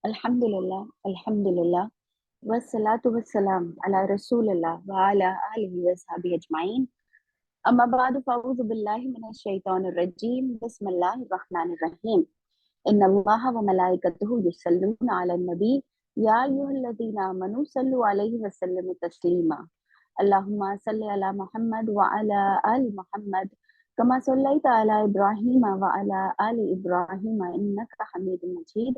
अल्हम्दुलिल्लाह वस्सलातु वस्सलाम अला रसूलिल्लाह व अला आलिहि व अस्हाबिहि अजमाइन। अम्मा बाद फ़अऊज़ु बिल्लाहि मिनश शैतानिर रजीम। बिस्मिल्लाहिर रहमानिर रहीम। इन्नल्लाहा व मलाइकतहु युसल्लूना अलन नबी या अय्युहल्लज़ीना आमनू सल्लु अलैहि व सल्लिमु तस्लीमा। अल्लाहुम्मा सल्लि अला मुहम्मद व अला आलि मुहम्मद कमा सल्लैता अला इब्राहीम व अला आलि इब्राहीम इन्नका हमीदुम मजीद।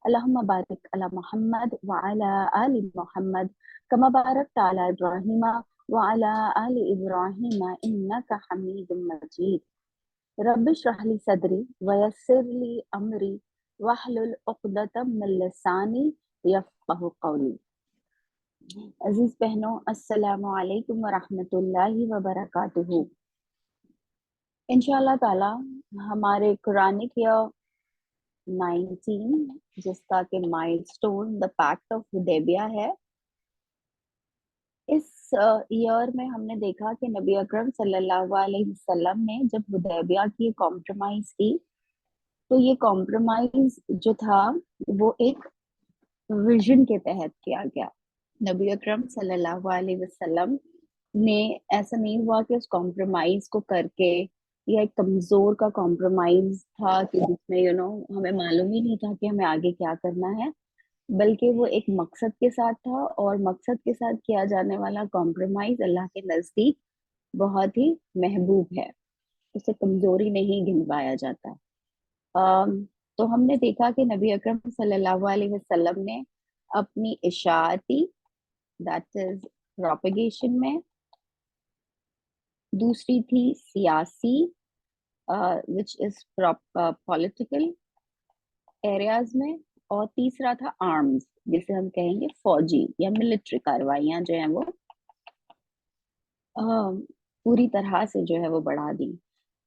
अल्लाहुम्मा बारिक अला मुहम्मद व अला आलि मुहम्मद कमा बारकता अला इब्राहीम व अला आलि इब्राहीम इन्नका हमीदुम मजीद। रब्बि इश्रह ली सदरी व यस्सिर ली अमरी वहलुल उक़दतम मिन लिसानी यफ़क़हू क़ौली। अजीज बहनों, अस्सलामु अलैकुम व रहमतुल्लाहि व बरकातुहू। इंशाअल्लाह ताला हमारे कुरानिक ईयर 19 जिसका कि milestone the pact of Hudaybiyyah है, इस ईयर में हमने देखा कि नबी अकरम सल्लल्लाहु अलैहि वसल्लम ने जब हुदैबिया की कॉम्प्रोमाइज की तो ये कॉम्प्रोमाइज जो था वो एक विजन के तहत किया गया। नबी अकरम सल्लल्लाहु अलैहि वसल्लम ने ऐसा नहीं हुआ कि उस कॉम्प्रोमाइज को करके या एक कमजोर का कॉम्प्रोमाइज था कि जिसमें हमें मालूम ही नहीं था कि हमें आगे क्या करना है, बल्कि वो एक मकसद के साथ था और मकसद के साथ किया जाने वाला कॉम्प्रोमाइज अल्लाह के नजदीक बहुत ही महबूब है, उसे कमजोरी नहीं गिनवाया जाता। अम, तो हमने देखा कि नबी अकरम सल्लल्लाहु अलैहि वसल्लम ने अपनी इशाअती दैट इज प्रोपेगेशन में, दूसरी थी सियासी विच इज पॉलिटिकल एरियाज में, और तीसरा था आर्म्स जिसे हम कहेंगे फौजी या मिलिट्री कार्रवाइयां जो है वो पूरी तरह से जो है वो बढ़ा दी।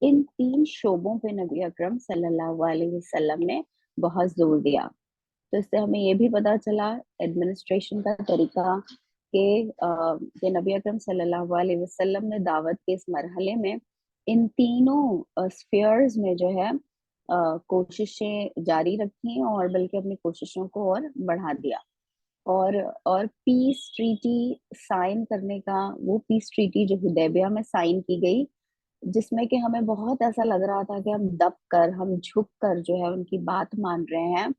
इन तीन शोबों पे नबी अकरम सल्लल्लाहु अलैहि वसल्लम ने बहुत जोर दिया। तो इससे हमें ये भी पता चला एडमिनिस्ट्रेशन का तरीका कि नबी अकरम सल्लल्लाहु अलैहि वसल्लम ने दावत के इस मरहले में इन तीनों स्फीयर्स में जो है कोशिशें जारी रखी और बल्कि अपनी कोशिशों को और बढ़ा दिया। और पीस ट्रीटी साइन करने का, वो पीस ट्रीटी जो हुदैबिया में साइन की गई, जिसमें कि हमें बहुत ऐसा लग रहा था कि हम दब कर, हम झुक कर जो है उनकी बात मान रहे हैं,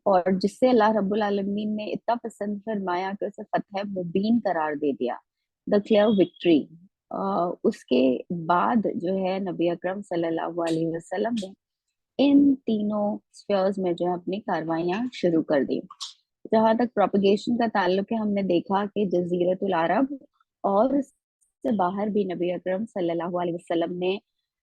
और जिससे अल्लाह रब्बुल आलमीन ने इतना पसंद फरमाया कि उसे फतह मुबीन करार दे दिया, द क्लियर विक्ट्री। उसके बाद जो है नबी अकरम सल्लल्लाहु अलैहि वसल्लम ने इन तीनों स्फीयर्स में जो है अपनी कार्रवाइयां शुरू कर दी। जहां तक प्रोपगेशन का ताल्लुक है, हमने देखा कि जजीरतुल अरब और उससे बाहर भी नबी अकरम सल्लल्लाहु अलैहि वसल्लम ने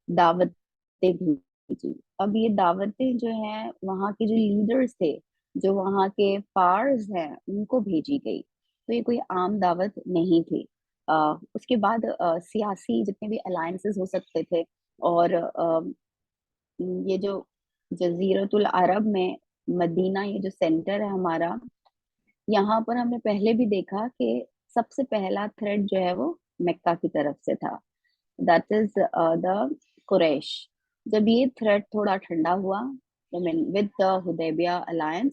दावतें भेजी। अब ये दावतें जो हैं वहाँ के जो लीडर्स थे, जो वहाँ के पार्स हैं, उनको भेजी गई। तो ये कोई आम दावत नहीं थी। उसके बाद सियासी जितने भी अलायंसेस हो सकते थे, और ये जो जजीरतुल अरब में मदीना, ये जो सेंटर है हमारा, यहाँ पर हमने पहले भी देखा कि सबसे पहला थ्रेड जो है वो मक्का की तरफ से था, दैट इज द कुरैश। जब ये थ्रेड थोड़ा ठंडा हुआ, I mean with the Hudaibiya alliance,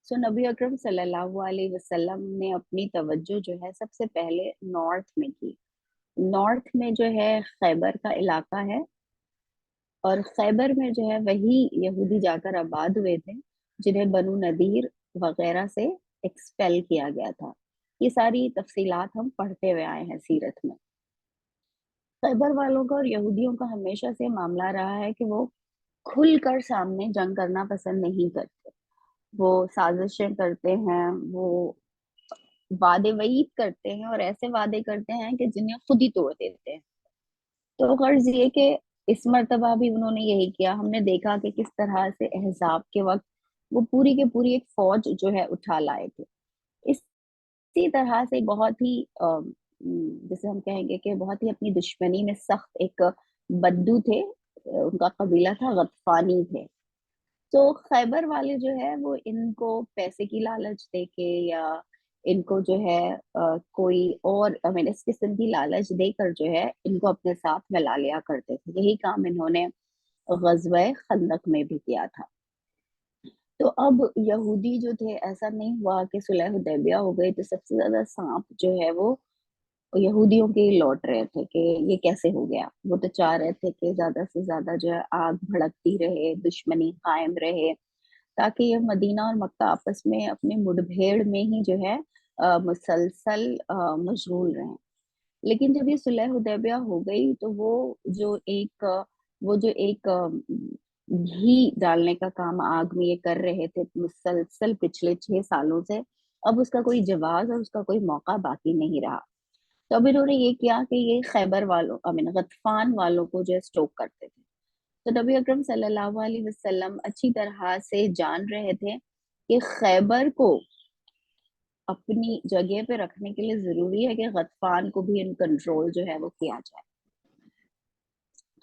so नबी अकरम सल्लल्लाहु अलैहि वसल्लम ने अपनी तवज्जो जो है सबसे पहले नॉर्थ में की। नॉर्थ में जो है खैबर का इलाका है, और खैबर में जो है वही यहूदी जाकर आबाद हुए थे जिन्हें बनु नदीर वगैरह से एक्सपेल किया गया था। ये सारी तफसीलात हम पढ़ते हुए आए हैं सीरत में। खैबर वालों का और यहूदियों का हमेशा से मामला रहा है कि वो खुलकर सामने जंग करना पसंद नहीं करते। वो साजिशें करते हैं, वो वादे वईद करते हैं, और ऐसे वादे करते हैं कि जिन्हें खुद ही तोड़ देते हैं। तो गर्ज ये कि इस मर्तबा भी उन्होंने यही किया। हमने देखा कि किस तरह से अहज़ाब के वक्त वो पूरी की पूरी एक फौज जो है उठा लाए थे। इसी तरह से बहुत ही जैसे हम कहेंगे कि बहुत ही अपनी दुश्मनी में सख्त एक बद्दू थे, उनका कबीला था गतफानी थे। तो खैबर वाले जो है वो इनको पैसे की लालच देके या इनको जो है कोई और आई मीन इस किस्म की लालच देकर जो है इनको अपने साथ मिला लिया करते थे। यही काम इन्होंने गज़वे खंदक में भी किया था। तो अब यहूदी जो थे, ऐसा नहीं हुआ कि सुलह हुदैबिया हो गई तो सबसे ज्यादा सांप जो है वो यहूदियों के ही लौट रहे थे कि ये कैसे हो गया। वो तो चाह रहे थे कि ज्यादा से ज्यादा जो है आग भड़कती रहे, दुश्मनी कायम रहे, ताकि ये मदीना और मक्का आपस में अपने मुठभेड़ में ही जो है मुसलसल मशगूल रहे। लेकिन जब ये सुलह हुदैबिया हो गई तो वो जो एक घी डालने का काम आग में ये कर रहे थे मुसलसल पिछले 6 सालों से, अब उसका कोई जवाब और उसका कोई मौका बाकी नहीं रहा। तो अब इन्होंने ये किया कि ये खैबर वालों, आई मीन गतफान वालों को जो है स्टोक करते थे। तो नबी अकरम सल्लल्लाहु अलैहि वसल्लम अच्छी तरह से जान रहे थे कि खैबर को अपनी जगह पे रखने के लिए जरूरी है कि गतफान को भी इन कंट्रोल जो है वो किया जाए।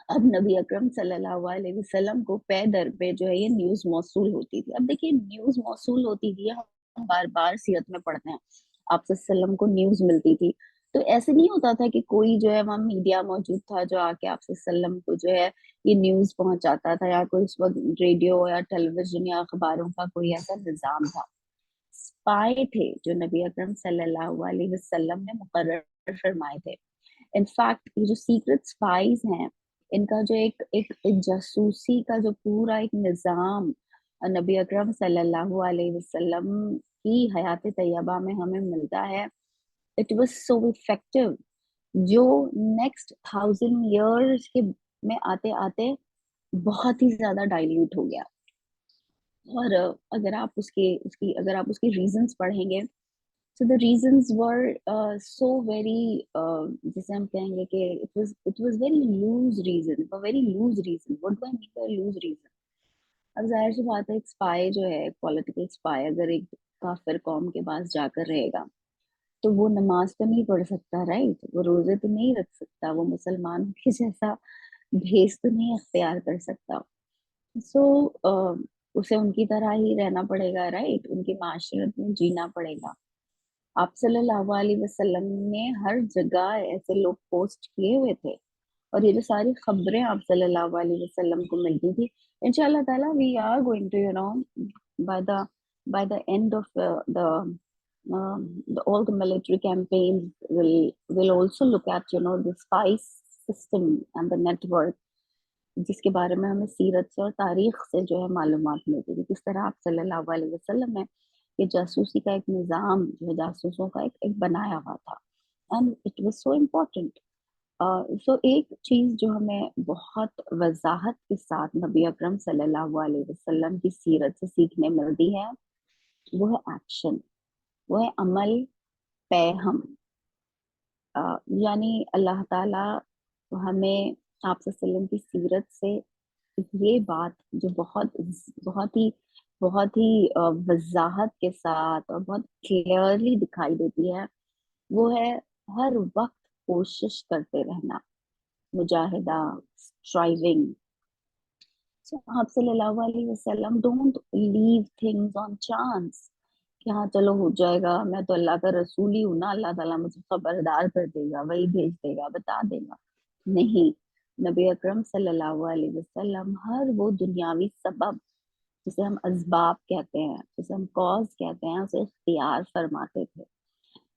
अब नबी अकरम सल्लल्लाहु अलैहि वसल्लम को पे दर पे जो है ये न्यूज मौसूल होती थी। अब देखिए न्यूज मौसूल होती थी, हम बार बार सीरत में पढ़ते हैं आप सल्लम को न्यूज मिलती थी। तो ऐसे नहीं होता था कि कोई जो है वहाँ मीडिया मौजूद था जो आके आप सल्लम को जो है ये न्यूज पहुंचाता था, या कोई उस वक्त रेडियो या टेलीविजन या अखबारों का कोई ऐसा निजाम था। स्पाई थे जो नबी अकरम सल्लल्लाहु अलैहि वसल्लम ने मुकर्रर फरमाए थे। इनफैक्ट ये जो सीक्रेट स्पाइज हैं, इनका जो एक जासूसी का जो पूरा एक निजाम नबी अकरम सल्लल्लाहु अलैहि वसल्लम की हयात तैयबा में हमें मिलता है, इट वाज सो इफेक्टिव, जो नेक्स्ट 1000 years के में आते आते बहुत ही ज्यादा डाइल्यूट हो गया। और अगर आप उसकी रीजंस पढ़ेंगे, so the reasons were so very जैसे हम कहेंगे कि it was very loose reason, a very loose reason. What do I mean by loose reason? अब जाहिर सी बात है, एक स्पाई जो है, पॉलिटिकल स्पाई, अगर एक काफिर कौम के पास जाकर रहेगा तो वो नमाज तो नहीं पढ़ सकता, राइट? वो रोजे तो नहीं रख सकता, वो मुसलमान के जैसा भेष तो नहीं अख्तियार कर सकता। सो उसे उनकी तरह ही रहना पड़ेगा, राइट? उनकी माशरत में जीना पड़ेगा। आप सल्लल्लाहु अलैहि वसल्लम ने हर जगह ऐसे लोग पोस्ट किए हुए थे, और ये जो सारी खबरें आप सल्लल्लाहु अलैहि वसल्लम को मिलती थी, इंशाल्लाह ताला we are going to by the by the end of the all the military campaigns will also look at the spice system and the network, जिसके बारे में हमें सीरत से और तारीख से जो है मालूमात मिलती थी, किस तरह आप सल्लल्लाहु अलैहि वसल्लम ने ये जासूसी का एक निज़ाम जो है, जासूसों का एक बनाया हुआ था। And it was so important. So एक चीज जो हमें बहुत वजाहत के साथ नबी अकरम सल्लल्लाहु अलैहि वसल्लम की सीरत से सीखने मिलती है, वो है एक्शन, वो है अमल पैहम। यानी अल्लाह ताला हमें आप वसल्लम की सीरत से ये बात जो बहुत ही वजाहत के साथ और बहुत क्लियरली दिखाई देती है, वो है हर वक्त कोशिश करते रहना, मुजाहिदा, स्ट्राइविंग। सो आप सल्लल्लाहु अलैहि वसल्लम don't leave things on chance कि हाँ चलो हो जाएगा, मैं तो अल्लाह का रसूल ही हूँ ना, अल्लाह ताला मुझे खबरदार कर देगा, वही भेज देगा, बता देगा। नहीं, नबी अकरम सल्लल्लाहु अलैहि वसल्लम हर वो दुनियावी सबब, जिसे हम असबाब कहते हैं, जिसे हम कॉज कहते हैं, उसे इख्तियार फरमाते थे,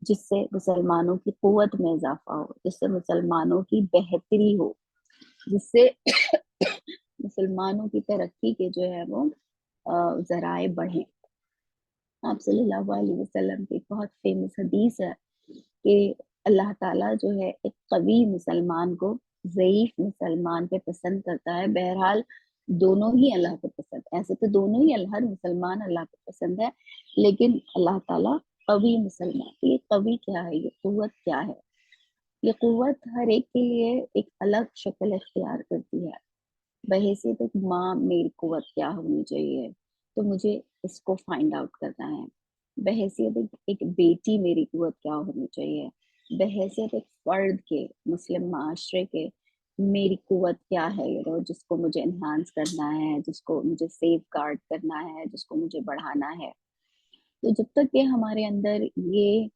जिससे मुसलमानों की कुव्वत में इजाफा हो, जिससे मुसलमानों की बेहतरी हो, जिससे मुसलमानों की तरक्की के जो है वो जराए बढ़े। आप सल्लल्लाहु अलैहि वसल्लम की एक बहुत फेमस हदीस है कि अल्लाह ताला जो है एक कवी मुसलमान को ज़ईफ मुसलमान पे पसंद करता है। बहरहाल दोनों ही अल्लाह को पसंद, ऐसे तो दोनों ही हर मुसलमान अल्लाह को पसंद है, लेकिन अल्लाह ताला कवी मुसलमान, तो ये कवी क्या है, ये कुव्वत क्या है? ये कुव्वत हर एक के लिए एक अलग शक्ल इख्तियार करती है। बहैसियत एक माँ मेरी कुव्वत क्या होनी चाहिए, तो मुझे इसको फाइंड आउट करना है। बहैसियत एक बेटी मेरी कुव्वत क्या होनी चाहिए, बहैसियत एक फर्द के, मुस्लिम माशरे के, मेरी कुव्वत क्या है, जिसको मुझे एनहांस करना है, जिसको मुझे सेफ गार्ड करना है, जिसको मुझे बढ़ाना है। तो जब तक कि हमारे अंदर ये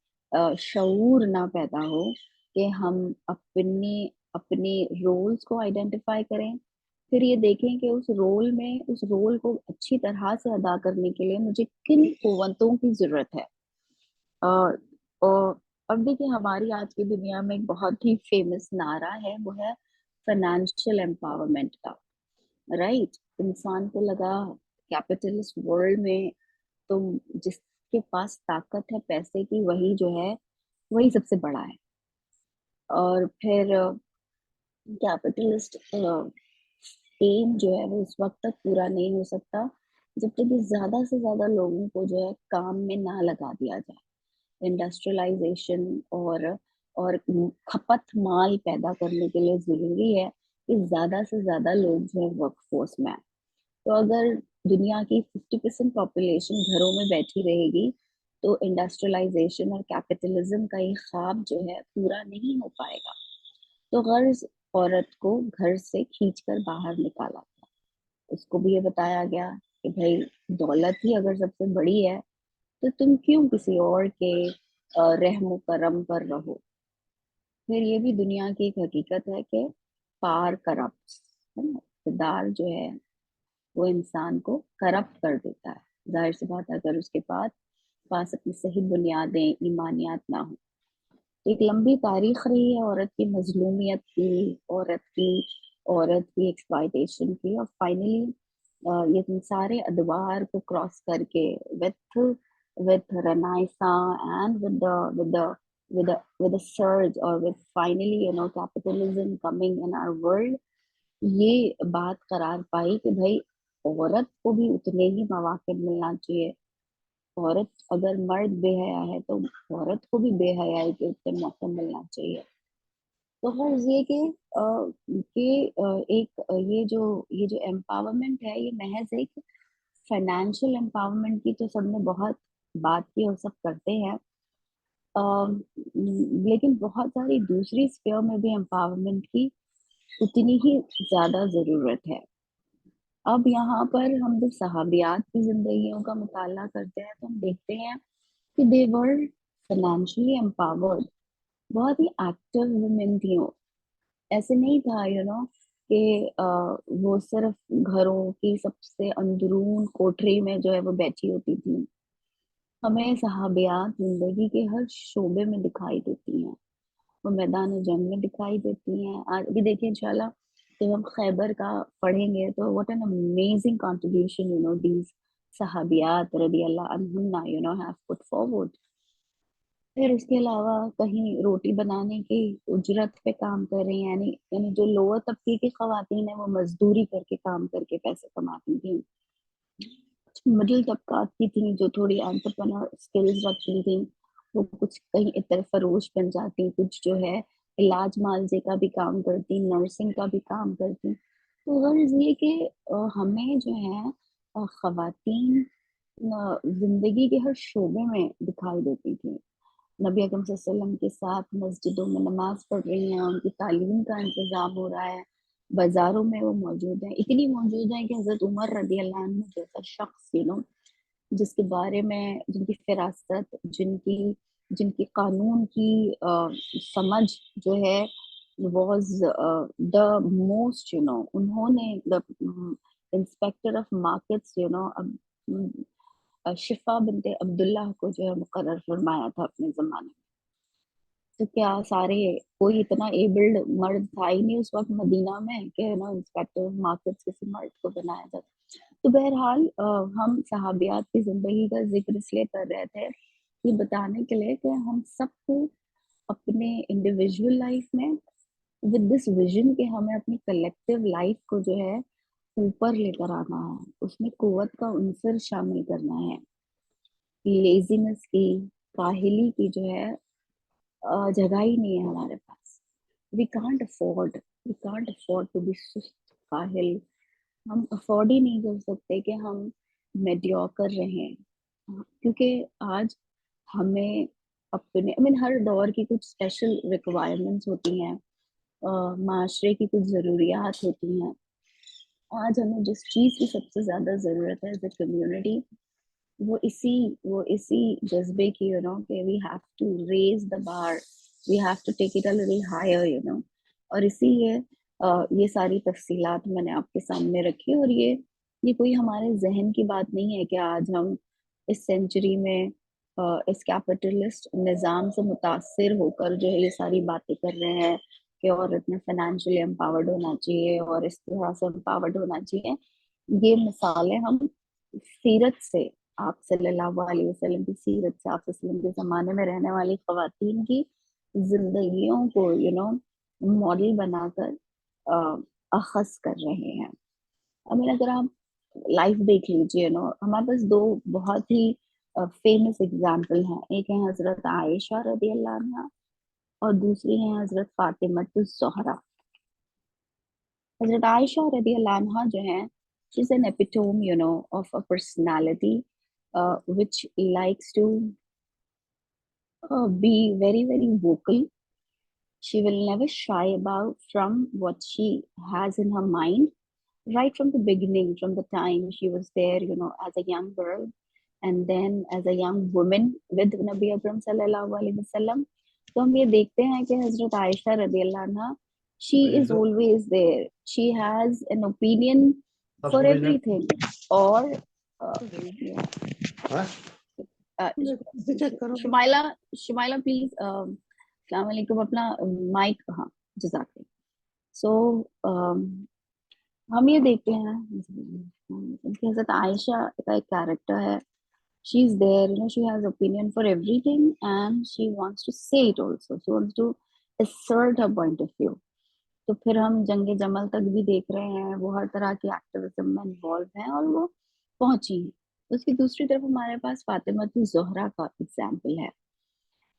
शऊर ना पैदा हो कि हम अपने अपने रोल्स को आइडेंटिफाई करें, फिर ये देखें कि उस रोल को अच्छी तरह से अदा करने के लिए मुझे किन कुव्वतों की जरूरत है। और और अब देखिए हमारी आज की दुनिया में एक बहुत ही फेमस नारा है, वो है फाइनेंशियल एम्पावरमेंट का। राइट, इंसान को लगा कैपिटलिस्ट वर्ल्ड में तो जिसके पास ताकत है पैसे की, वही जो है वही सबसे बड़ा है। और फिर कैपिटलिस्ट एम जो है वो उस वक्त तक पूरा नहीं हो सकता जब तक कि ज्यादा से ज्यादा लोगों को जो है काम में ना लगा दिया जाए। इंडस्ट्रियलाइजेशन और खपत माल पैदा करने के लिए जरूरी है कि ज्यादा से ज्यादा लोग जो है वर्कफोर्स में आए। तो अगर दुनिया की 50% पॉपुलेशन घरों में बैठी रहेगी तो इंडस्ट्रियलाइजेशन और कैपिटलिज्म का ये ख्वाब जो है पूरा नहीं हो पाएगा। तो गर्ज औरत को घर से खींचकर बाहर निकाला गया। उसको भी ये बताया गया कि भाई दौलत ही अगर सबसे बड़ी है तो तुम क्यों किसी और के रहमो करम पर रहो। फिर ये भी दुनिया की एक हकीकत है कि पार करप्ट है ना, इक़्तिदार जो है वो इंसान को करप्ट कर देता है। जाहिर सी बात है अगर उसके पास पास अपनी सही बुनियादें ईमानियात ना हो। तो एक लंबी तारीख रही है औरत की मजलूमियत की, औरत की एक्सप्लॉयटेशन की, और फाइनली ये इन सारे अदवार को क्रॉस करके विथ विथ रनाइसा and with a surge or with finally capitalism coming in our world, ये बात करार पाई कि भाई औरत को भी उतने ही मौके मिलना चाहिए। औरत अगर मर्द बेहया है तो औरत को भी बेहयाई के उतने मौके मिलना चाहिए। तो गर्ज ये ये जो एम्पावरमेंट है ये महज एक फाइनेंशियल एम्पावरमेंट की तो सबने बहुत बात की और सब करते हैं। लेकिन बहुत सारी दूसरी स्फीयर में भी एम्पावरमेंट की उतनी ही ज्यादा जरूरत है। अब यहाँ पर हम जब सहाबियात की जिंदगियों का मुताला करते हैं तो हम देखते हैं कि दे वर फाइनेंशियली एम्पावर्ड, बहुत ही एक्टिव वुमेन थी वो। ऐसे नहीं था कि वो सिर्फ घरों की सबसे अंदरून कोठरी में जो है वो बैठी होती थी। हमें सहाबियात जिंदगी के हर शोबे में दिखाई देती हैं। वो मैदान जंग में दिखाई देती हैं। आज भी देखिए इंशाल्लाह जब हम खैबर का पढ़ेंगे तो what an amazing contribution these सहाबियात रदी अल्लाह अन्हुन्ना हैव पुट फॉरवर्ड। फिर उसके अलावा कहीं रोटी बनाने की उजरत पे काम कर रही हैं, यानी यानी जो लोअर तबके की खवातीन है वो मजदूरी करके काम करके पैसे कमाती थी। मिडिल तबकात की थी जो थोड़ी एंटरप्रेन्योर स्किल्स रखती थी, वो कुछ कहीं इतर फरोश बन जाती, कुछ जो है इलाज मालजे का भी काम करती, नर्सिंग का भी काम करती। तो गर्ज ये कि हमें जो है खवातीन जिंदगी के हर शोबे में दिखाई देती थी। नबी अकरम सल्लल्लाहु अलैहि वसल्लम के साथ मस्जिदों में नमाज पढ़ रही हैं, उनकी तालीम का इंतजाम हो रहा है, बाजारों में वो मौजूद है, इतनी मौजूद है कि हजरत उमर रदी अल्लाह अन्हु जैसा शख्स जिसके बारे में जिनकी फिरासत, जिनकी जिनकी कानून की समझ जो है वाज द मोस्ट उन्होंने द इंस्पेक्टर ऑफ मार्केट्स शिफा बिनते अब्दुल्लाह को जो है मुकर्रर फरमाया था अपने जमाने में। तो क्या सारे कोई इतना एबल्ड मर्द था ही नहीं उस वक्त मदीना में कि इंस्पेक्टर ऑफ मार्केट्स किसी मर्द को बनाया जाता। तो बहरहाल हम सहाबियात की जिंदगी का जिक्र इसलिए कर रहे थे ये बताने के लिए कि हम सबको अपने इंडिविजुअल लाइफ में विद दिस विजन के हमें अपनी कलेक्टिव लाइफ को जो है ऊपर लेकर आना है, उसमें कुव्वत का उनसर शामिल करना है। लेजीनेस की, काहिली की जो है जगह ही नहीं है हमारे पास। We can't afford we can't afford to be सुस्त, काहिल। हम अफोर्ड ही नहीं कर सकते कि हम मेडियोकर रहें, क्योंकि आज हमें अपने हर दौर की कुछ स्पेशल रिक्वायरमेंट्स होती हैं, माशरे की कुछ ज़रूरियात होती हैं। आज हमें जिस चीज़ की सबसे ज़्यादा ज़रूरत है एज अ कम्युनिटी, वो इसी जज्बे की कि we have to raise the bar, we have to take it a little higher और इसीलिए یہ ساری تفصیلات میں نے آپ کے سامنے رکھی، اور یہ کوئی ہمارے ذہن کی بات نہیں ہے کہ آج ہم اس سینچری میں اس کیپٹلسٹ نظام سے متاثر ہو کر جو ہے یہ ساری باتیں کر رہے ہیں کہ عورت نے فائنینشلی امپاورڈ ہونا چاہیے اور اس طرح سے امپاورڈ ہونا چاہیے. یہ مثالیں ہم سیرت سے، آپ صلی اللہ علیہ وسلم کی سیرت سے، آپ صلی اللہ علیہ وسلم کے زمانے میں رہنے والی خواتین کی زندگیوں کو ماڈل بنا کر اخذ کر رہے ہیں. اگر آپ لائف دیکھ لیجیے ہمارے پاس دو بہت ہی فیمس اگزامپل ہیں. ایک ہے حضرت عائشہ رضی اللہ عنہ اور دوسری ہیں حضرت فاطمہ الزہرا. حضرت عائشہ رضی اللہ عنہ جو ہیں she's an epitome of a personality which likes to be very very vocal. She will never shy about from what she has in her mind right from the beginning, from the time she was there as a young girl and then as a young woman with Nabi Akram sallallahu alaihi wasallam. تو ہم یہ دیکھتے ہیں کہ حضرت عائشہ رضی اللہ عنہ she is always there. She has an opinion for everything. اور شمائلہ پلیز السلام علیکم، اپنا مائک. ہاں جزاک. سو ہم یہ دیکھتے ہیں کہ حضرت عائشہ کا ایک کیریکٹر ہے. She is there, she has opinion for everything and she wants to say it also. She wants to assert her point of view. تو پھر ہم جنگ جمل تک بھی دیکھ رہے ہیں، وہ ہر طرح کی ایکٹیویزم میں انوالو ہیں اور وہ پہنچی. اس کی دوسری طرف ہمارے پاس فاطمہ الزہرا کا ایگزامپل ہے.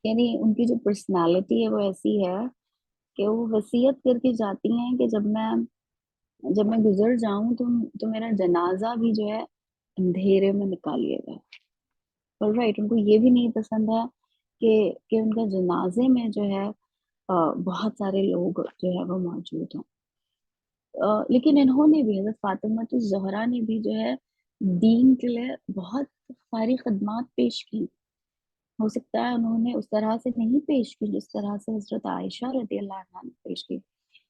یعنی ان کی جو پرسنالٹی ہے وہ ایسی ہے کہ وہ وصیت کر کے جاتی ہیں کہ جب میں گزر جاؤں تو میرا جنازہ بھی جو ہے اندھیرے میں نکالیے گا. رائٹ، ان کو یہ بھی نہیں پسند ہے کہ ان کا جنازے میں جو ہے بہت سارے لوگ جو ہے وہ موجود ہوں. لیکن انہوں نے بھی، حضرت فاطمہ الزہرا نے بھی جو ہے دین کے لیے بہت ساری خدمات پیش کی. ہو سکتا ہے انہوں نے اس طرح سے نہیں پیش کی جس طرح سے حضرت عائشہ رضی اللہ عنہ نے پیش کی.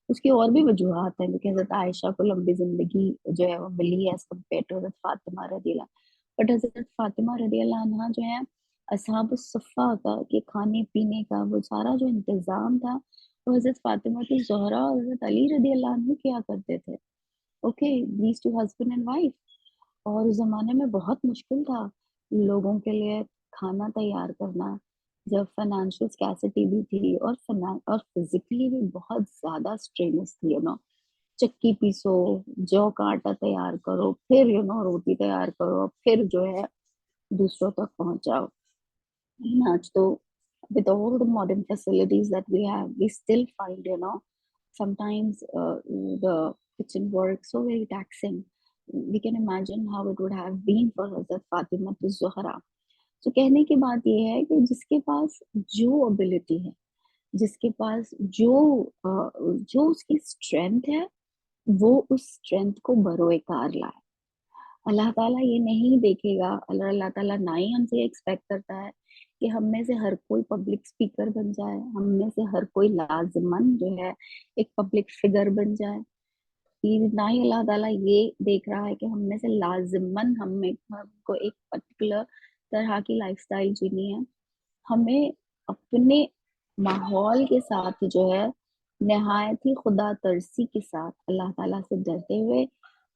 اس کی اور بھی وجوہات ہیں، کیونکہ حضرت عائشہ کو لمبی زندگی جو ہے وہ ملی ہے ایز کمپیئر ٹو حضرت فاطمہ رضی اللہ. بٹ حضرت فاطمہ رضی اللہ عنہ جو ہے اصحاب الصفہ کا کہ کھانے پینے کا وہ سارا جو انتظام تھا وہ حضرت فاطمہ الزہرا اور حضرت علی رضی اللہ عنہ کیا کرتے تھے. Okay, these two husband and wife. اور اس زمانے میں بہت مشکل تھا لوگوں کے لیے کھانا تیار کرنا، جب فائنینشیل اسکیسٹی بھی تھی اور فزیکلی بھی بہت زیادہ اسٹرینس تھی. چکی پیسو، جو کا آٹا تیار کرو، پھر روٹی تیار کرو، پھر جو ہے دوسروں تک پہنچاؤ. آج تو with all the modern facilities that we have, we still find sometimes the kitchen work so very taxing. We can imagine how it would have been for Hazrat Fatima الزہرا. تو کہنے کی بات یہ ہے کہ جس کے پاس جو ابیلٹی ہے، جس کے پاس جو اس کی اسٹرینتھ ہے، وہ اس اسٹرینتھ کو بروئے کار لائے. اللہ تعالیٰ یہ نہیں دیکھے گا، اللہ تعالیٰ نہ ہی ہم سے ایکسپیکٹ کرتا ہے کہ ہم میں سے ہر کوئی پبلک اسپیکر بن جائے، ہم میں سے ہر کوئی لازماً جو ہے ایک پبلک فگر بن جائے. نہ ہی اللہ تعالیٰ یہ دیکھ رہا ہے کہ ہم میں سے لازماً ہم کو ایک پرٹیکولر طرح کی لائف سٹائل جینی ہے. ہمیں اپنے ماحول کے ساتھ جو ہے نہایت ہی خدا ترسی کے ساتھ اللہ تعالیٰ سے ڈرتے ہوئے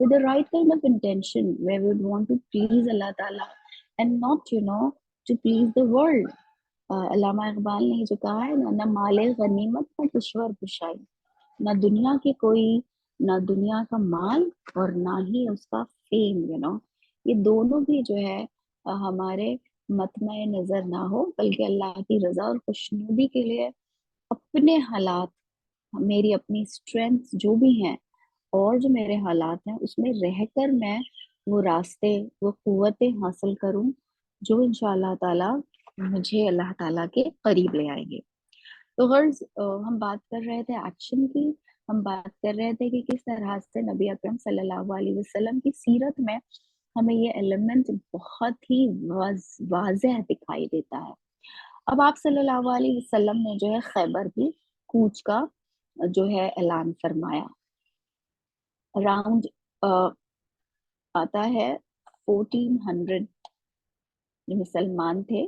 with the right kind of intention where we would want to please Allah Ta'ala and not to please the world. علامہ اقبال نے جو کہا ہے نہ مال غنیمت نہ کشور کشائی، نہ دنیا کی کوئی، نہ دنیا کا مال اور نہ ہی اس کا فیم. یہ دونوں بھی جو ہے ہمارے مطمع نظر نہ ہو، بلکہ اللہ کی رضا اور خوشنودی کے لیے اپنے حالات، میری اپنی اسٹرینتھ جو بھی ہیں اور جو میرے حالات ہیں اس میں رہ کر میں وہ راستے، وہ قوتیں حاصل کروں جو انشاءاللہ تعالی مجھے اللہ تعالیٰ کے قریب لے آئیں گے. تو غرض ہم بات کر رہے تھے ایکشن کی، ہم بات کر رہے تھے کہ کس طرح سے نبی اکرم صلی اللہ علیہ وسلم کی سیرت میں ہمیں یہ ایلیمنٹ بہت ہی واضح دکھائی دیتا ہے. اب آپ صلی اللہ علیہ وسلم نے جو ہے خیبر کی کوچ کا جو ہے اعلان فرمایا. अराउंड आता है 1400 जो मुसलमान थे,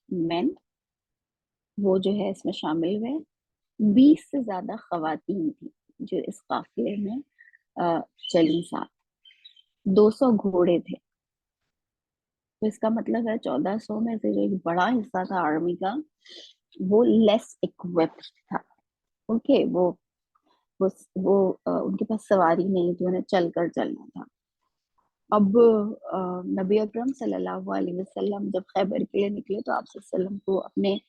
मेन, वो जो है इसमें शामिल हुए। 20 से ज्यादा खवातीन थी जो इस काफिले में चली साथ। 200 घोड़े थे। तो इसका मतलब है 1400 में से जो एक बड़ा हिस्सा था आर्मी का, वो लेस इक्विप्ड था। ओके, वो वो उनके पास सवारी नहीं थी, उन्हें चल कर चलना था। अब नबी अकरम सल्लल्लाहु अलैहि वसल्लम जब खैबर के लिए निकले तो आप सल्लल्लाहु अलैहि वसल्लम को अपने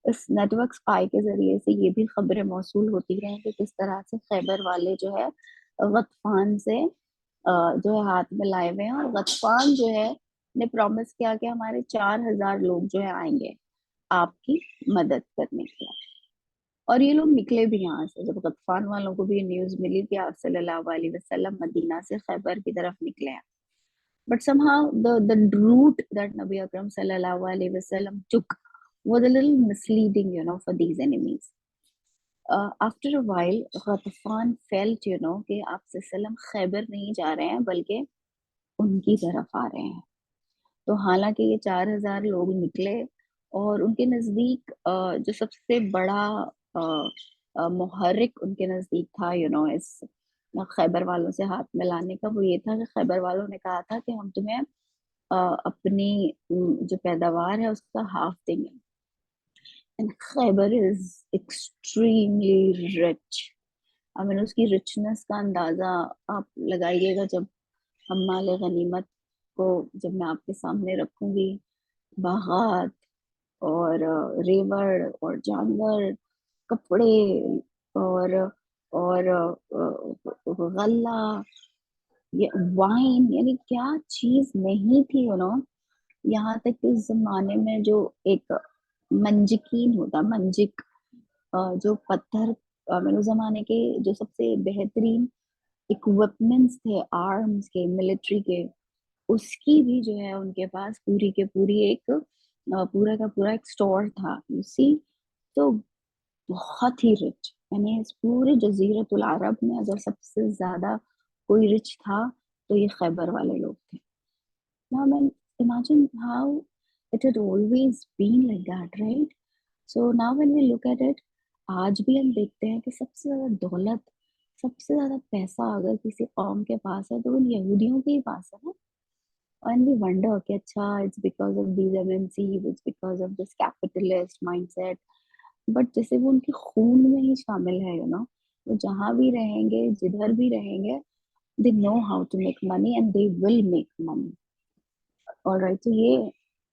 इस नेटवर्क स्पाई के जरिए से ये भी खबरें मौसूल होती रही कि किस तरह से खैबर वाले जो है गतफान से जो है हाथ में लाए हुए हैं, और गतफान जो है ने प्रॉमिस किया कि हमारे 4000 लोग जो है आएंगे आपकी मदद करने के लिए। और ये लोग निकले भी यहाँ से। जब गतफान वालों को भी ये न्यूज मिली कि आप सल्लल्लाहु अलैहि वसल्लम मदीना से खैबर की तरफ निकले हैं, but somehow the route that Nabi Akram sallallahu alaihi wasallam took was a little misleading, for these enemies. After a while, Ghatafan felt, कि आप सल्लम खैबर नहीं जा रहे हैं बल्कि उनकी तरफ आ रहे हैं। तो हालांकि ये 4000 लोग निकले, और उनके नजदीक जो सबसे बड़ा मुहर्रिक उनके नजदीक था, इस खैबर वालों से हाथ मिलाने का, वो ये था कि खैबर वालों ने कहा था कि हम तुम्हें अपनी जो पैदावार है उसका हाफ देंगे। And Khyber is extremely rich. I mean उसकी रिचनेस का अंदाजा आप लगाइएगा जब हम माल गनीमत को, जब मैं आपके सामने रखूंगी, बागात और रेवड़ और जानवर, कपड़े और गल्ला, ये वाइन, यानी क्या चीज नहीं थी। यहाँ तक कि उस जमाने में जो एक मंजिकीन होता, मंजिक, जो पत्थर, मैंने उस जमाने के जो सबसे बेहतरीन इक्विपमेंट्स थे आर्म्स के, मिलिट्री के, उसकी भी जो है उनके पास पूरी के पूरी एक पूरा का पूरा एक स्टोर था, यू सी। तो बहुत ही रिच, यानी इस पूरे जजीरतुल अरब में अगर सबसे ज्यादा कोई रिच था तो ये खैबर वाले लोग थे। Now, man, imagine how it had always been like that, right? So now when we look at it, आज भी हम देखते हैं कि सबसे ज्यादा दौलत, सबसे ज्यादा पैसा अगर किसी कौम के पास है तो उन यहूदियों के ही पास है ना। And we wonder कि अच्छा, it's because of these MNCs, it's because of this capitalist mindset. But जैसे वो उनके खून में ही शामिल है, वो जहाँ भी रहेंगे, जिधर भी रहेंगे, they know how to make money and they will make money. Alright, तो ये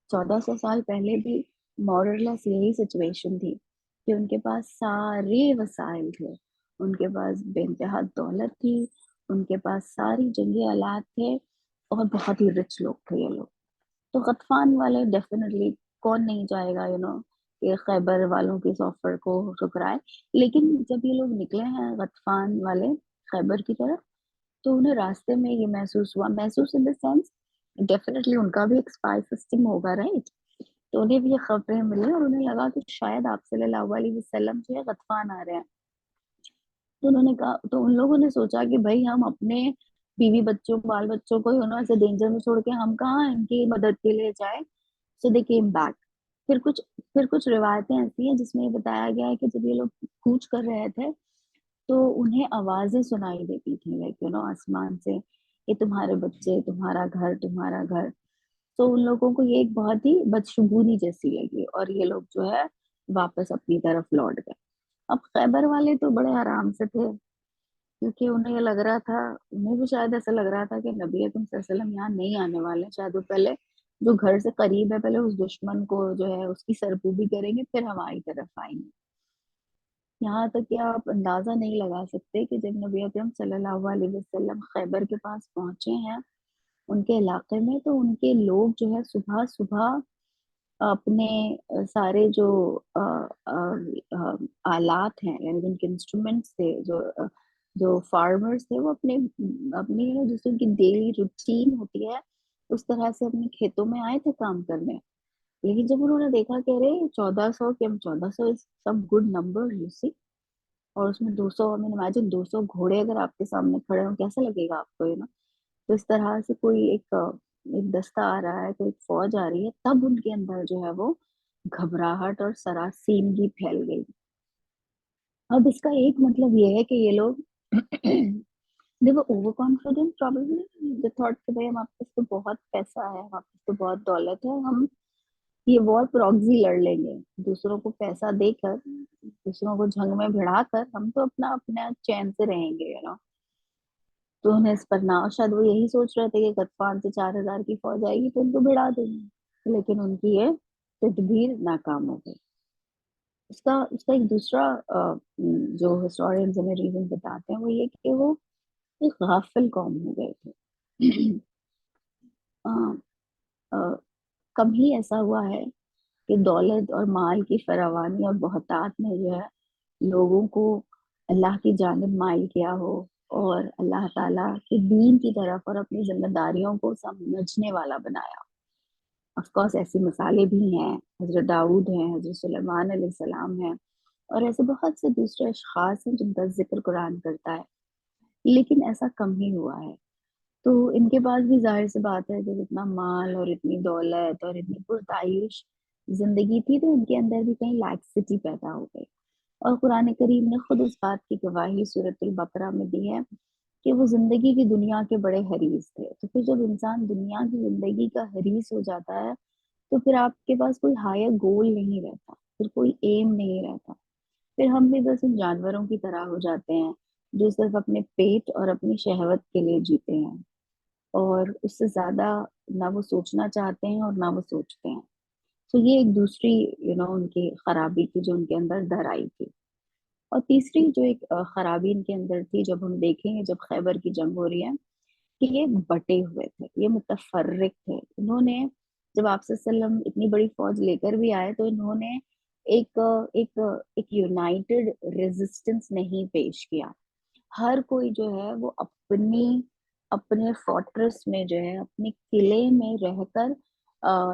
1400 साल पहले भी मॉरलेस यही सिचुएशन थी कि उनके पास सारे वसाइल थे, उनके पास बेइंतहा दौलत थी, उनके पास सारी जंगी आलात थे, और बहुत ही रिच लोग थे ये लोग। तो गतफान वाले डेफिनेटली, कौन नहीं जाएगा, कि खैबर वालों के इस ऑफर को ठुकराए। लेकिन जब ये लोग निकले हैं गतफान वाले खैबर की तरफ, तो उन्हें रास्ते में ये महसूस हुआ, महसूस इन द सेंस, डेफिनेटली उनका भी एक स्पाई सिस्टम होगा, राइट। तो उन्हें भी ये खबरें मिली और उन्हें लगा कि शायद आप सल्लल्लाहु अलैहि वसल्लम जो है गतफान आ रहे हैं। तो उन्होंने कहा, तो उन लोगों ने सोचा कि भाई हम अपने बीवी बच्चों, बाल बच्चों को ऐसे डेंजर में छोड़ के हम कहाँ इनकी मदद के लिए जाए। सो दे केम बैक। फिर कुछ रिवायतें ऐसी हैं जिसमें ये बताया गया है कि जब ये लोग कूच कर रहे थे तो उन्हें आवाजें सुनाई देती थी, लाइक आसमान से, ये तुम्हारे बच्चे, तुम्हारा घर, तुम्हारा घर। तो उन लोगों को ये एक बहुत ही बदशगुनी जैसी लगी और ये लोग जो है वापस अपनी तरफ लौट गए। अब खैबर वाले तो बड़े आराम से थे, क्योंकि उन्हें ये लग रहा था, उन्हें भी शायद ऐसा लग रहा था कि नबी अकरम सल्लल्लाहु अलैहि वसल्लम यहाँ नहीं आने वाले। शायद वो पहले जो घर से करीब है, पहले उस दुश्मन को जो है उसकी सरपूबी करेंगे, फिर हमारी तरफ आएंगे। यहाँ तक कि आप अंदाजा नहीं लगा सकते कि जब नबी अकरम सल्लल्लाहु अलैहि वसल्लम खैबर के पास पहुंचे हैं, उनके इलाके में, तो उनके लोग जो है सुबह सुबह अपने सारे जो आलात हैं, यानी जिनके इंस्ट्रूमेंट्स थे, जो फार्मर्स थे, वो अपने अपनी जैसे उनकी डेली रूटीन होती है उस तरह से अपने खेतों में आए थे काम करने। लेकिन जब उन्होंने देखा कि अरे 1400, कि हम 1400 is some good number, you see, और उसमें 200, आई मीन इमेजिन 200 घोड़े अगर आपके सामने खड़े हों, कैसा लगेगा आपको, यू नो। तो इस तरह से कोई एक दस्ता आ रहा है, कोई एक फौज आ रही है, तब उनके अंदर जो है वो घबराहट और सरासीनगी फैल गई। अब इसका एक मतलब ये है कि ये लोग they were over confident probably, they thought कि भाई हमारे पास तो बहुत पैसा है, हमारे पास तो बहुत दौलत है, हम ये वॉर प्रॉक्सी लड़ लेंगे, दूसरों को पैसा देकर, दूसरों को झंग में भिड़ा कर हम तो अपना अपने चैन से रहेंगे, यू नो। तो उन्हें इस पर ना, शायद वो यही सोच रहे थे कि गतफान से 4,000 की फौज आएगी तो उनको भिड़ा देंगे, लेकिन उनकी ये तदबीर नाकाम हो गई। उसका उसका एक दूसरा जो हिस्टोरियंस हमें रीजन बताते हैं वो ये कि वो एक गाफिल कौम हो गए थे। अ, अ, कभी ऐसा हुआ है कि दौलत और माल की फरावानी और बहुतात ने जो है लोगों को अल्लाह की जानिब माइल किया हो, और अल्लाह ताला के दीन की तरफ और अपनी जिम्मेदारियों को समझने वाला बनाया। ऑफ कोर्स ऐसी मिसालें भी हैं, हजरत दाऊद हैं, हजरत सुलेमान अलैहिस्सलाम हैं, और ऐसे बहुत से दूसरे अशखास हैं जिनका जिक्र कुरान करता है, लेकिन ऐसा कम ही हुआ है। तो इनके पास भी जाहिर सी बात है, जब इतना माल और इतनी दौलत और इतनी पुरतायुश जिंदगी थी, तो इनके अंदर भी कहीं लैक्सिटी पैदा हो गई। और कुरान करीम ने खुद इस बात की गवाही सूरतुल बकरा में दी है कि वो जिंदगी की दुनिया के बड़े हरीस थे। तो फिर जब इंसान दुनिया की जिंदगी का हरीस हो जाता है, तो फिर आपके पास कोई हायर गोल नहीं रहता, फिर कोई एम नहीं रहता। फिर हम भी बस उन जानवरों की तरह हो जाते हैं जो सिर्फ अपने पेट और अपनी शहवत के लिए जीते हैं, और उससे ज्यादा ना वो सोचना चाहते हैं और ना वो सोचते हैं। तो ये एक दूसरी उनकी खराबी थी जो उनके अंदर डर आई थी। और तीसरी जो एक खराबी इनके अंदर थी, जब हम देखेंगे जब खैबर की जंग हो रही है, कि ये बटे हुए थे, ये मुतफर्रिक थे। इन्होंने जब आप सल्लम इतनी बड़ी फौज लेकर भी आए, तो इन्होंने एक यूनाइटेड रेजिस्टेंस नहीं पेश किया। हर कोई जो है वो अपने फोर्ट्रेस में जो है, अपने किले में रहकर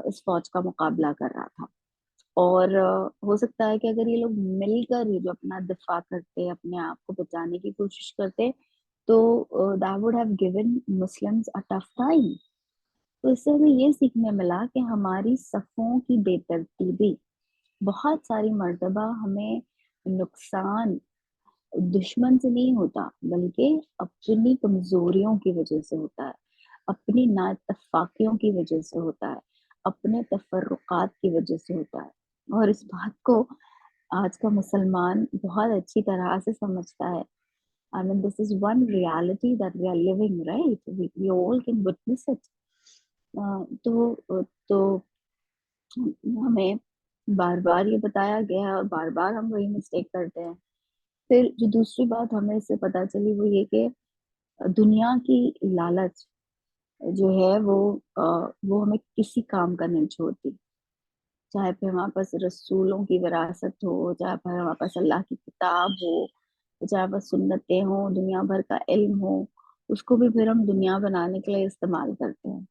इस फौज का मुकाबला कर रहा था। और हो सकता है कि अगर ये लोग मिलकर ही जो अपना दिफा करते, अपने आप को बचाने की कोशिश करते, तो that would have given Muslims a tough time. तो इससे हमें ये सीखने मिला कि हमारी सफों की बेतरतीबी बहुत सारी मर्तबा हमें नुकसान दुश्मन से नहीं होता, बल्कि अपनी कमजोरियों की वजह से होता है, अपनी नाइतफाकियों की वजह से होता है, अपने तफर्रुकात की वजह से होता है। और इस बात को आज का मुसलमान बहुत अच्छी तरह से समझता है। I mean, this is one reality that we are living, right? We all can witness it. तो हमें बार बार ये बताया गया है और बार बार हम वही मिस्टेक करते हैं। फिर जो दूसरी बात हमें इससे पता चली वो ये कि दुनिया की लालच जो है वो हमें किसी काम का नहीं छोड़ती। चाहे फिर हमारे पास रसूलों की विरासत हो, चाहे फिर हमारे पास अल्लाह की किताब हो, चाहे बस सुन्नतें हो, दुनिया भर का इल्म हो, उसको भी फिर हम दुनिया बनाने के लिए इस्तेमाल करते हैं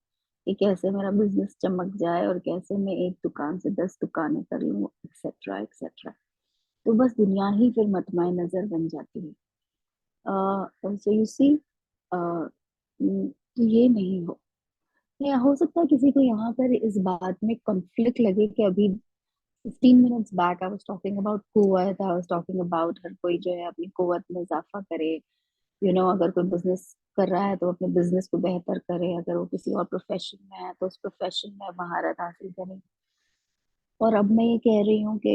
कि कैसे मेरा बिजनेस चमक जाए और कैसे मैं एक दुकान से 10 दुकानें कर लूं, एक्सेट्रा एक्सेट्रा। तो बस दुनिया ही फिर मतमाए नजर बन जाती है। सो यू सी, तो ये नहीं हो, या हो सकता है किसी को यहाँ पर इस बात में कॉन्फ्लिक्ट लगे कि अभी 15 minutes back I was talking about कुवत, I was talking about हर कोई जो है अपनी कुवत में इजाफा करे। अगर कोई बिजनेस कर रहा है तो अपने बिजनेस को बेहतर करे, अगर वो किसी और प्रोफेशन में है तो उस प्रोफेशन में महारत हासिल करे। और अब मैं ये कह रही हूँ कि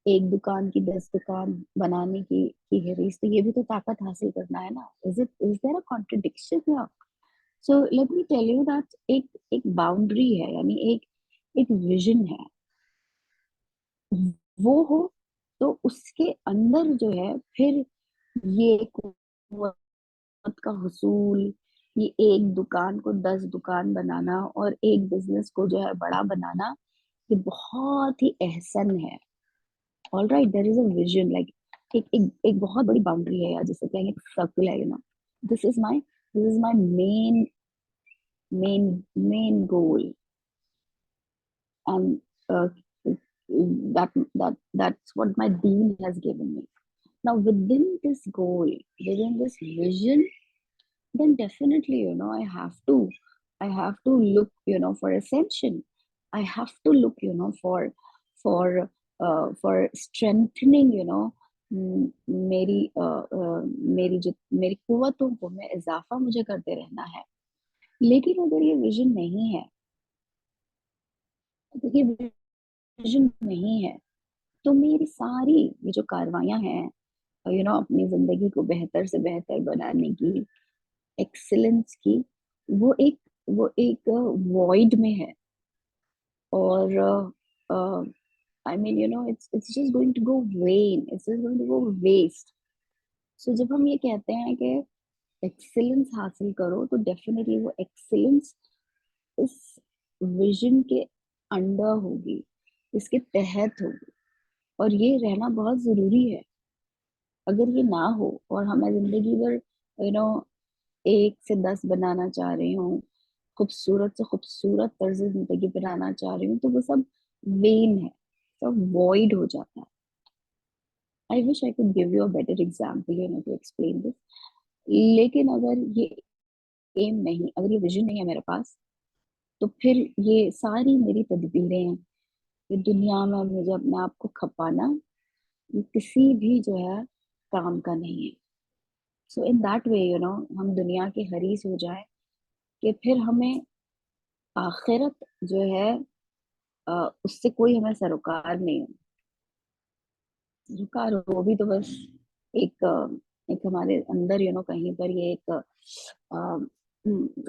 एक दुकान की 10 दुकान बनाने की हिरीस, तो ये भी तो ताकत हासिल करना है ना। Is there a contradiction here? So let me tell you that एक एक बाउंड्री है, यानी एक एक विजन है, वो हो तो उसके अंदर जो है फिर ये कुव्वत का हुसूल, ये एक दुकान को 10 दुकान बनाना और एक बिजनेस को जो है बड़ा बनाना, ये बहुत ही एहसन है। All right, there is a vision, like एक बहुत बड़ी बाउंड्री है, या जिसे कहेंगे सर्कल है, this is my main main main goal, and uh, that's what my deen has given me. Now within this goal, within this vision, then definitely, I have to look, for ascension. I have to look, for for strengthening, मेरी मेरी जो मेरी कुव्वतों को मैं इजाफा मुझे करते रहना है. लेकिन अगर ये विजन नहीं है, अगर ये विजन नहीं है, तो मेरी सारी ये जो कारवाइयां हैं, अपनी जिंदगी को बेहतर से बेहतर बनाने की, एक्सीलेंस की, वो एक वॉइड में है. और I mean it's just going to go vain, it's just going to go waste. So जब हम ये कहते हैं कि एक्सीलेंस हासिल करो, तो डेफिनेटली वो एक्सीलेंस इस विजन के अंडर होगी, इसके तहत होगी. और ये रहना बहुत जरूरी है. अगर ये ना हो और हमें जिंदगी भर यू नो 1 से 10 बनाना चाह रही हूँ, खूबसूरत से खूबसूरत तर्ज जिंदगी बनाना चाह रही हूँ, तो वो सब वेन है, सब वॉइड हो जाता है. I wish I could give you a better example to explain this. लेकिन अगर ये एम नहीं, अगर ये विजन नहीं है मेरे पास, तो फिर ये सारी मेरी तदबीरें हैं, ये दुनिया में मुझे अपने आप को खपाना, ये किसी भी जो है काम का नहीं है. सो इन दैट वे हम दुनिया के हरीस हो जाए कि फिर हमें आखिरत जो है उससे कोई हमें सरोकार नहीं हो. सरोकार हो भी तो बस एक हमारे अंदर कहीं पर ये एक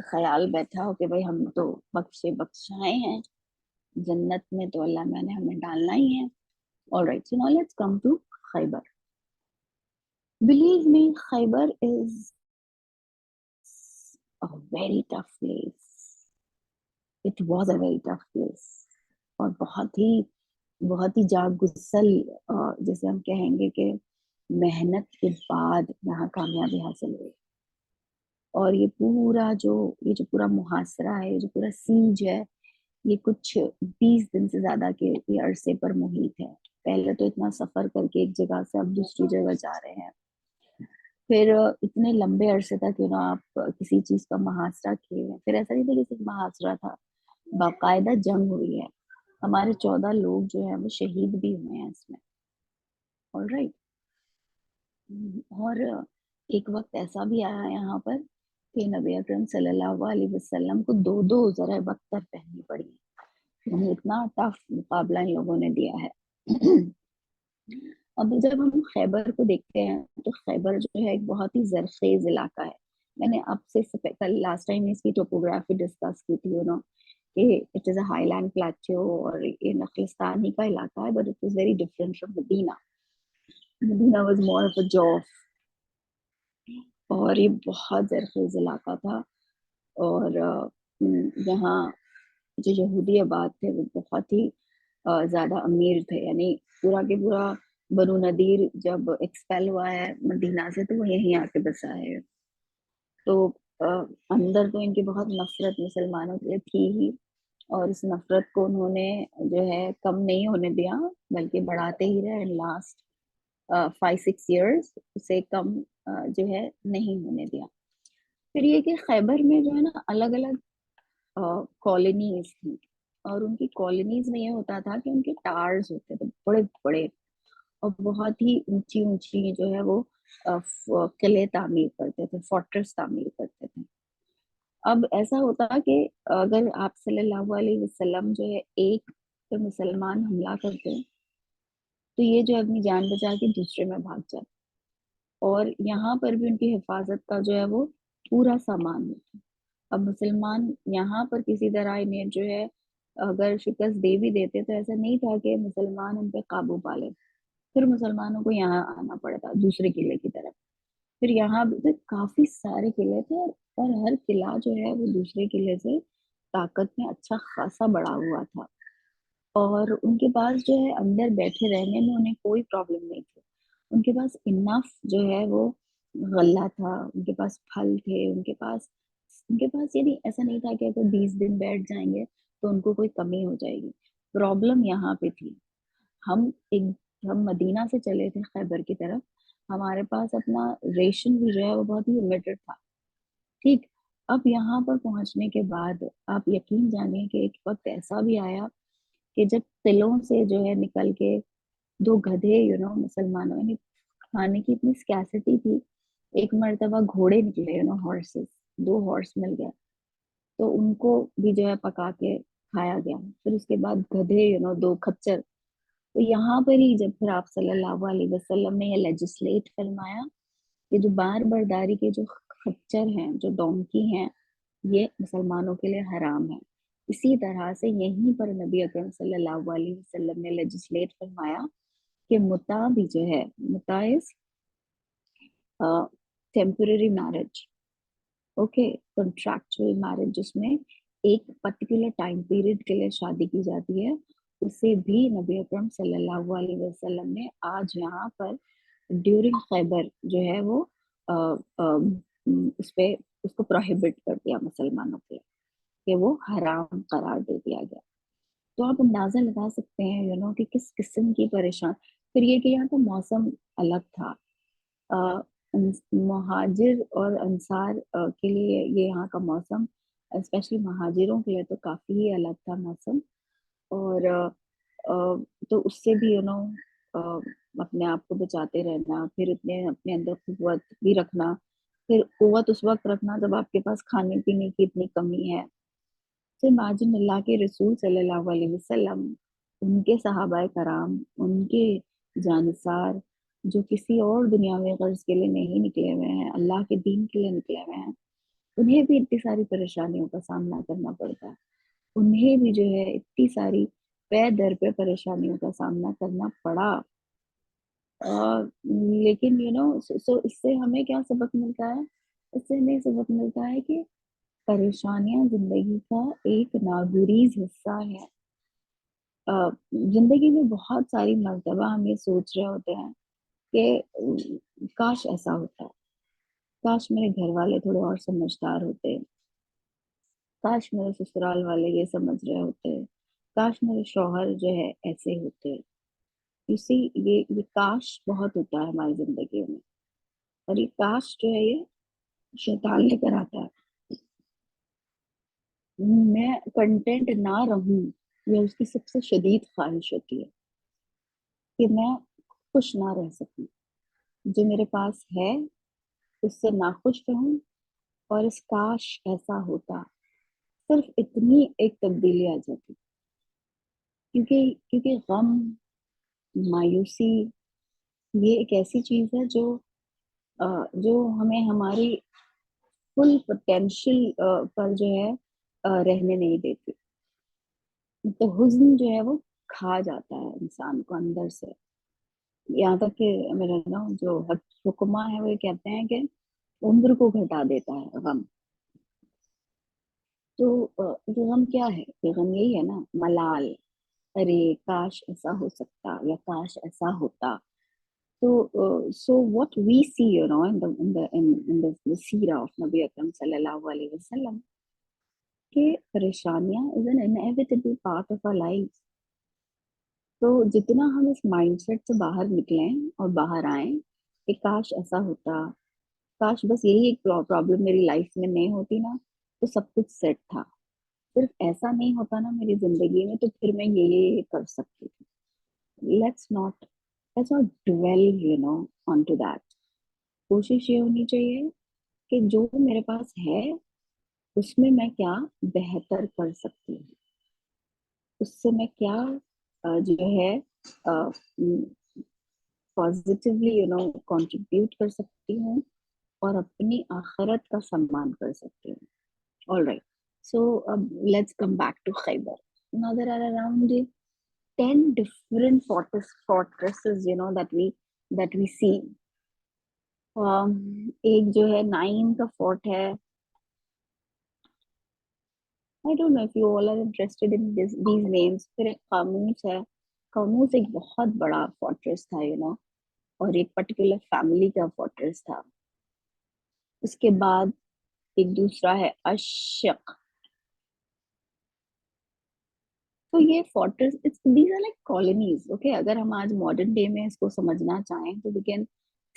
ख्याल बैठा हो कि भाई हम तो बख्शे बख्शाए हैं, जन्नत में तो अल्लाह मैंने हमें डालना ही है. Alright, so now let's come to Khaybar. Believe me, Khaybar is a very tough place. It was a very tough place. और बहुत ही जाग गुस्सल, जैसे हम कहेंगे कि मेहनत के बाद यहाँ कामयाबी हासिल हुई. और ये जो पूरा मुहासरा है, ये जो पूरा सीज है, ये कुछ 20 दिन से ज्यादा के ये अरसे पर मुहित है. पहले तो इतना सफर करके एक जगह से अब दूसरी जगह जा रहे हैं, फिर इतने लंबे अरसे तक आप किसी चीज का मुहासरा किए हैं. फिर ऐसा नहीं था कि सिर्फ मुहासरा था, बाकायदा जंग हुई है. हमारे 14 लोग जो है वो शहीद भी हुए हैं इसमें. ऑलराइट. और एक वक्त ऐसा भी आया यहाँ पर कि नबी अकरम सल्लल्लाहु अलैहि वसल्लम को दो दो ज़रा बख्तर पहननी पड़ी. यानी इतना टफ मुकाबला इन लोगों ने दिया है. अब जब हम खैबर को देखते हैं, तो खैबर जो है एक बहुत ही जरखेज इलाका है. मैंने आपसे कल लास्ट टाइम इसकी टोपोग्राफी डिस्कस की थी, कि it is a highland plateau और ये नखलिस्तानी का इलाका है, but it is very different from Medina. Medina was more of a जॉफ. और ये बहुत जरखेज इलाका था. और यहाँ जो यहूदी आबाद थे वो बहुत ही ज्यादा अमीर थे. यानी पूरा के पूरा बनु नदीर जब एक्सपेल हुआ है मदीना से, तो वो यहीं आके बसा है. तो अ, अंदर तो इनकी बहुत नफरत मुसलमानों के लिए थी ही, और इस नफरत को उन्होंने जो है कम नहीं होने दिया, बल्कि बढ़ाते ही रहे. लास्ट 5-6 years उसे कम जो है नहीं होने दिया. फिर ये कि खैबर में जो है ना अलग अलग कॉलोनीज थी. और उनकी कॉलोनीज में ये होता था कि उनके टावर्स होते थे बड़े बड़े, और बहुत ही ऊंची ऊंची जो है वो किले तामीर करते थे, फोर्ट्रेस तामीर करते थे. अब ऐसा होता कि अगर आप सल्लल्लाहु अलैहि वसल्लम जो है एक पे मुसलमान हमला करते हैं, तो ये जो अपनी जान बचा के दूसरे में भाग जाते. और यहाँ पर भी उनकी हिफाजत का जो है वो पूरा सामान होता. अब मुसलमान यहाँ पर किसी तरह इन्हें जो है अगर शिकस्त दे भी देते, तो ऐसा नहीं था कि मुसलमान उन पे काबू पा ले. फिर मुसलमानों को यहाँ आना पड़ता दूसरे किले की तरफ. फिर यहाँ भी तो काफी सारे किले थे, और हर किला जो है वो दूसरे किले से ताकत में अच्छा खासा बढ़ा हुआ था. और उनके पास जो है अंदर बैठे रहने में उन्हें कोई प्रॉब्लम नहीं थी. उनके पास इनफ जो है वो गल्ला था, उनके पास फल थे, उनके पास यानी ऐसा नहीं था कि अगर 20 दिन बैठ जाएंगे तो उनको कोई कमी हो जाएगी. प्रॉब्लम यहाँ पे थी. हम एक हम मदीना से चले थे खैबर की तरफ, हमारे पास अपना रेशन भी जो है वो बहुत ही लिमिटेड था। ठीक, अब यहाँ पर पहुंचने के बाद आप यकीन जानिए कि एक वक्त ऐसा भी आया कि जब किलों से जो है निकल के दो गधे मुसलमानों ने खाने की इतनी स्कैसिटी थी। एक मर्तबा घोड़े निकले, हॉर्सेस, दो हॉर्स मिल गए, तो उनको भी जो है पका के खाया गया। फिर उसके बाद गधे, दो खच्चर। तो यहाँ पर ही जब फिर आप सल्लल्लाहु अलैहि वसल्लम ने ये लेजिस्लेट फरमाया कि जो बार बर्दारी के जो खच्चर हैं, जो डोंकी हैं, ये मुसलमानों के लिए हराम है। इसी तरह से यहीं पर नबी अकरम सल्लल्लाहु अलैहि वसल्लम ने लेजिस्लेट फरमाया कि मुता भी जो है, मुता is temporary marriage, okay, contractual marriage, जिसमें एक पर्टिकुलर टाइम पीरियड के लिए शादी की जाती है, उसे भी नबी अकरम सल्लल्लाहु अलैहि वसल्लम ने आज यहाँ पर ड्यूरिंग खैबर जो है वो अ, अ, उस पे उसको प्रोहिबिट कर दिया मुसलमानों के लिए, कि वो हराम करार दे दिया गया। तो आप अंदाजा लगा सकते हैं कि किस किस्म की परेशान। फिर ये कि यहाँ का मौसम अलग था। अ, मुहाजिर और अंसार के लिए ये यहाँ का मौसम, स्पेशली महाजिरों के लिए तो काफी ही अलग था मौसम। और तो उससे भी अपने आप को बचाते रहना, फिर इतने अपने अंदर कुव्वत भी रखना, फिर कुव्वत उस वक्त रखना जब आपके पास खाने पीने की इतनी कमी है। तो इमेजिन अल्लाह के रसूल सल्लल्लाहु अलैहि वसल्लम, उनके सहाबाए कराम, उनके जानसार, जो किसी और दुनिया में गर्ज के लिए नहीं निकले हुए हैं, अल्लाह के दीन के लिए निकले हुए हैं, उन्हें भी इतनी सारी परेशानियों का सामना करना पड़ता है। उन्हें भी जो है इतनी सारी पे दर पे परेशानियों का सामना करना पड़ा। लेकिन सो इससे हमें क्या सबक मिलता है? इससे हमें सबक मिलता है कि परेशानियां जिंदगी का एक नागुरीज हिस्सा है। जिंदगी में बहुत सारी मर्तबा हम ये सोच रहे होते हैं कि काश ऐसा होता, काश मेरे घर वाले थोड़े और समझदार होते, काश मेरे ससुराल वाले ये समझ रहे होते, काश मेरे शौहर जो है ऐसे होते। इसी ये काश बहुत होता है हमारी जिंदगी में। और ये काश जो है ये शैतान लेकर आता है। मैं कंटेंट ना रहूं, ये उसकी सबसे शदीद ख्वाहिश होती है कि मैं खुश ना रह सकूं। जो मेरे पास है उससे नाखुश रहूं, और इस काश ऐसा होता, सिर्फ इतनी एक तब्दीली आ जाती। क्योंकि क्योंकि गम, मायूसी, ये एक ऐसी चीज है जो हमें हमारी फुल पोटेंशियल पर जो है रहने नहीं देती। तो हुज्न जो है वो खा जाता है इंसान को अंदर से। यहाँ तक कि मेरा जो हुक्मा है वो ये कहते हैं कि उम्र को घटा देता है गम। तो ये गम क्या है? ये गम यही है ना, मलाल। अरे काश ऐसा हो सकता, या काश ऐसा होता। So what we see, in the seerah of Nabi Akram sallallahu alaihi wasallam, कि परेशानियां is an inevitable part of our life. तो जितना हम इस माइंडसेट से बाहर निकलें और बाहर आए कि काश ऐसा होता, काश बस यही एक प्रॉब्लम मेरी लाइफ में नहीं होती ना, तो सब कुछ सेट था। सिर्फ ऐसा नहीं होता ना मेरी जिंदगी में, तो फिर मैं ये कर सकती थी। Let's not dwell on to that. कोशिश ये होनी चाहिए कि जो मेरे पास है उसमें मैं क्या बेहतर कर सकती हूँ, उससे मैं क्या जो है पॉजिटिवली कंट्रीब्यूट कर सकती हूँ, और अपनी आखिरत का सम्मान कर सकती हूँ। ऑल राइट, सो अब let's come back to Khaybar. Now there are around 10 different fortresses that we see. एक जो है नाइन का फोर्ट है। I don't know if you all are interested in these names। फिर एक खामूस है। खामूस एक बहुत बड़ा फोर्ट्रेस था, और एक पर्टिकुलर फैमिली का फोर्ट्रेस था। उसके बाद एक दूसरा है अशक। तो ये fortress, it's these are like colonies. Okay, अगर हम आज मॉडर्न डे में इसको समझना चाहें तो we can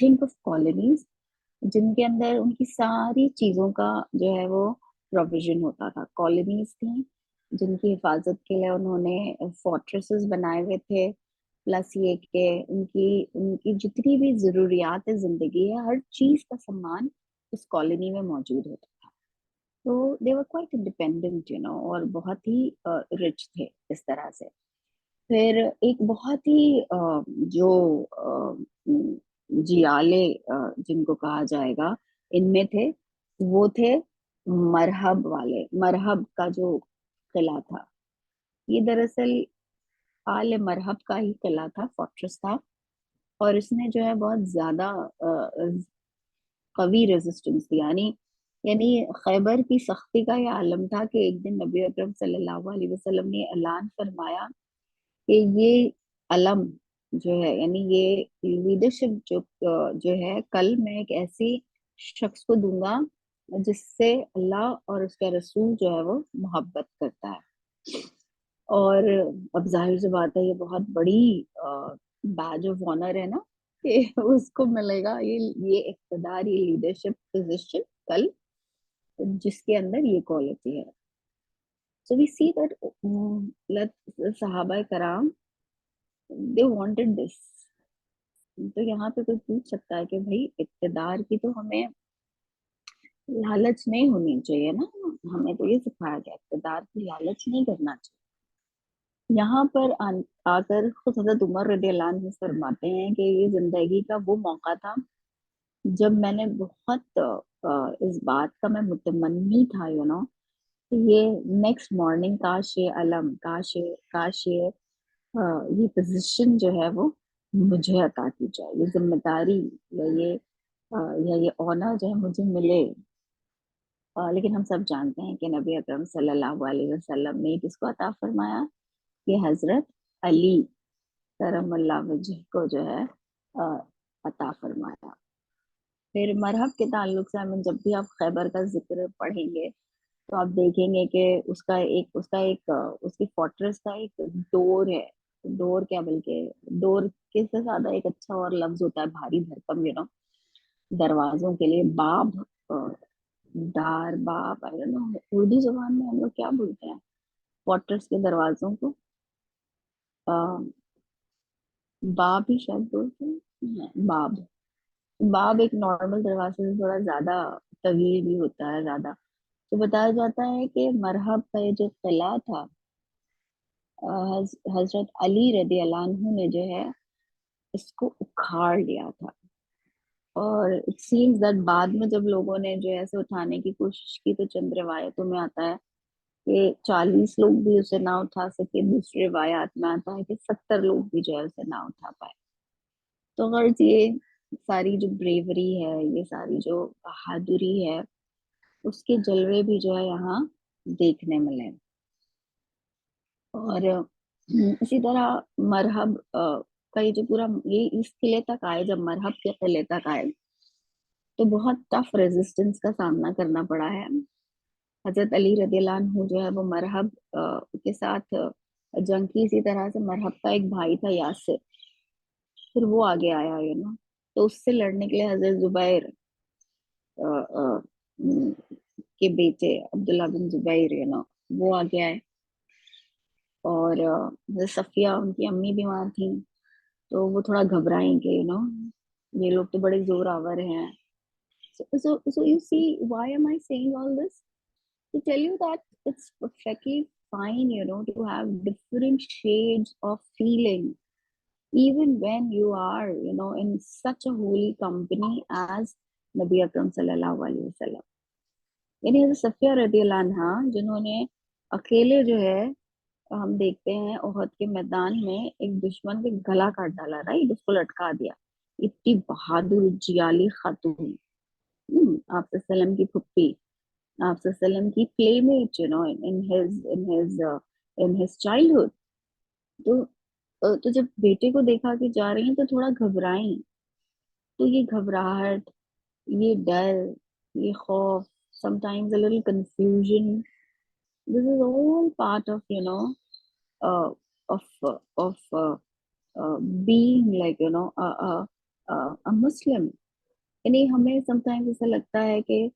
think of colonies जिनके अंदर उनकी सारी चीजों का जो है वो प्रोविजन होता था। कॉलोनीज थी जिनकी हिफाजत के लिए उन्होंने फोर्ट्रेसेस बनाए हुए थे, प्लस ये कि उनकी उनकी जितनी भी जरूरियात जिंदगी है, हर चीज का सामान उस कॉलोनी में मौजूद होता था। तो दे वर क्वाइट इंडिपेंडेंट, और बहुत ही रिच थे इस तरह से। फिर एक बहुत ही जो जियाले जिनको कहा जाएगा इनमें थे, वो थे मरहब वाले। मरहब का जो किला था, ये दरअसल आल मरहब का ही किला था, फोर्ट्रेस था। और इसने जो है बहुत ज्यादा कवी रेजिस्टेंस थी। यानी खैबर की सख्ती का ये आलम था कि एक दिन नबी अकरम सल्लल्लाहु अलैहि वसल्लम ने ऐलान फरमाया कि ये अलम जो है, यानी ये लीडरशिप जो है, कल मैं एक ऐसी शख्स को दूंगा जिससे अल्लाह और उसका रसूल जो है वो मोहब्बत करता है। और अब जाहिर सी बात है, ये बहुत बड़ी बैज ऑफ ऑनर है ना कि उसको मिलेगा ये इक़्तिदार, ये लीडरशिप पोजीशन कल, जिसके अंदर ये क्वालिटी है। सो वी सी दैट सहाबा कराम, दे वांटेड दिस। तो यहाँ पे कोई पूछ सकता है कि भाई इक़्तिदार की तो हमें लालच नहीं होनी चाहिए ना, हमें तो ये सिखाया गया इक़्तिदार की लालच नहीं करना चाहिए। यहाँ पर आकर खुद हजरत उमर रदियल्लाहु अन्हु फरमाते हैं कि ये जिंदगी का वो मौका था जब मैंने बहुत इस बात का मैं मुतमन्नी था, ये नेक्स्ट मॉर्निंग काश ये अलम, ये पोजीशन जो है वो मुझे अता की जाए, ये जिम्मेदारी या ये या ये ऑनर जो है मुझे मिले। लेकिन हम सब जानते हैं कि नबी अकरम सल्लल्लाहु अलैहि वसल्लम ने किसको अता फरमाया, ये हजरत अली करमल्ला वजह को जो है अ, अता फरमाया। फिर मरहब के ताल्लुक से हमें जब भी आप खैबर का जिक्र पढ़ेंगे तो आप देखेंगे कि उसकी फोर्ट्रेस का एक डोर है। डोर क्या, बल्कि डोर के से ज्यादा एक अच्छा और लफ्ज होता है भारी भरकम, दरवाजों के लिए बाब, अ, दार, बाब, आई डोंट नो उर्दू जबान में हम लोग क्या बोलते हैं फोर्ट्रेस के दरवाजों को, अ, बाब ही शायद बोलते हैं। बाब। बाब एक नॉर्मल दरवाजे से थोड़ा ज्यादा तवील भी होता है ज्यादा। तो बताया जाता है कि मरहब का ये जो किला था, हजरत अली रदी अल्लाह अन्हु ने जो है इसको उखाड़ लिया था। और इट सीम्स दैट बाद में जब लोगों ने जो है ऐसे उठाने की कोशिश की, तो चंद रिवायतों में आता है कि 40 लोग भी उसे ना उठा सके, दूसरी रिवायात में आता है कि 70 लोग भी जो है उसे ना उठा पाए। तो गर्ज ये सारी जो ब्रेवरी है, ये सारी जो बहादुरी है, उसके जलवे भी जो है यहाँ देखने मिले। और इसी तरह मरहब का ये जो पूरा ये इस किले तक आए, जब मरहब के किले तक आए तो बहुत टफ रेजिस्टेंस का सामना करना पड़ा है। हजरत अली रदियल्लाहु अन्हु जो है वो मरहब के साथ जंग की। इसी तरह से मरहब का एक भाई था यासिर, फिर वो आगे आया, तो उससे लड़ने के लिए हजरत जुबैर के बेटे अब्दुल्ला बिन जुबैर, वो आगे आए। और हजरत सफिया, उनकी अम्मी बीमार थी, तो वो थोड़ा घबराई कि ये लोग तो बड़े जोर आवर हैं। So you see, why am I saying all this? To tell you that it's perfectly fine, to have different shades of feeling, even when you are, in such a holy company as Nabi Akram sallallahu alaihi wasallam. यानी हज़रत सफिया रदियल्लाहु अन्हा, जिन्होंने अकेले जो है, हम देखते हैं ओहद के मैदान में एक दुश्मन के गला काट डाला, राइट, उसको लटका दिया। इतनी बहादुर जियाली खातून, आप सल्लम की फुप्पी, आप सल्लम की प्लेमेट, इन हिज चाइल्डहुड। तो तो जब बेटे को देखा कि जा रही हैं तो थोड़ा घबराई। तो ये घबराहट, ये डर, ये खौफ, sometimes a little confusion, this is all part of uh, of of being like, a मुस्लिम, यानी हमें समटाइम्स ऐसा लगता है कि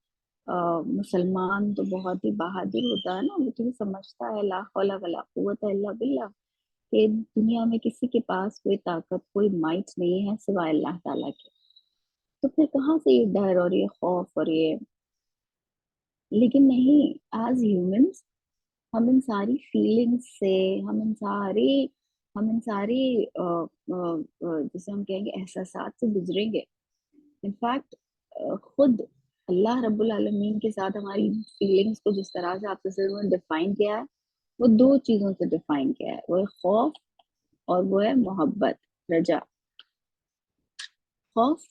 मुसलमान तो बहुत ही बहादुर होता है ना, वो तो समझता है ला हौला वला कुव्वता इल्ला बिल्लाह, कि दुनिया में किसी के पास कोई ताकत कोई माइट नहीं है सिवाय अल्लाह ताला के। तो फिर कहाँ से ये डर और ये खौफ और ये, लेकिन नहीं, एज ह्यूमंस हम इन सारी फीलिंग्स से, हम इन सारी हम इन सारी जिसे हम कहेंगे एहसासात से गुजरेंगे। इनफैक्ट खुद अल्लाह रब्बुल आलमीन के साथ हमारी फीलिंग्स को जिस तरह से आपने से डिफाइन किया है, वो दो चीजों से डिफाइन किया है, वो है खौफ और वो है मोहब्बत, रजा। खौफ,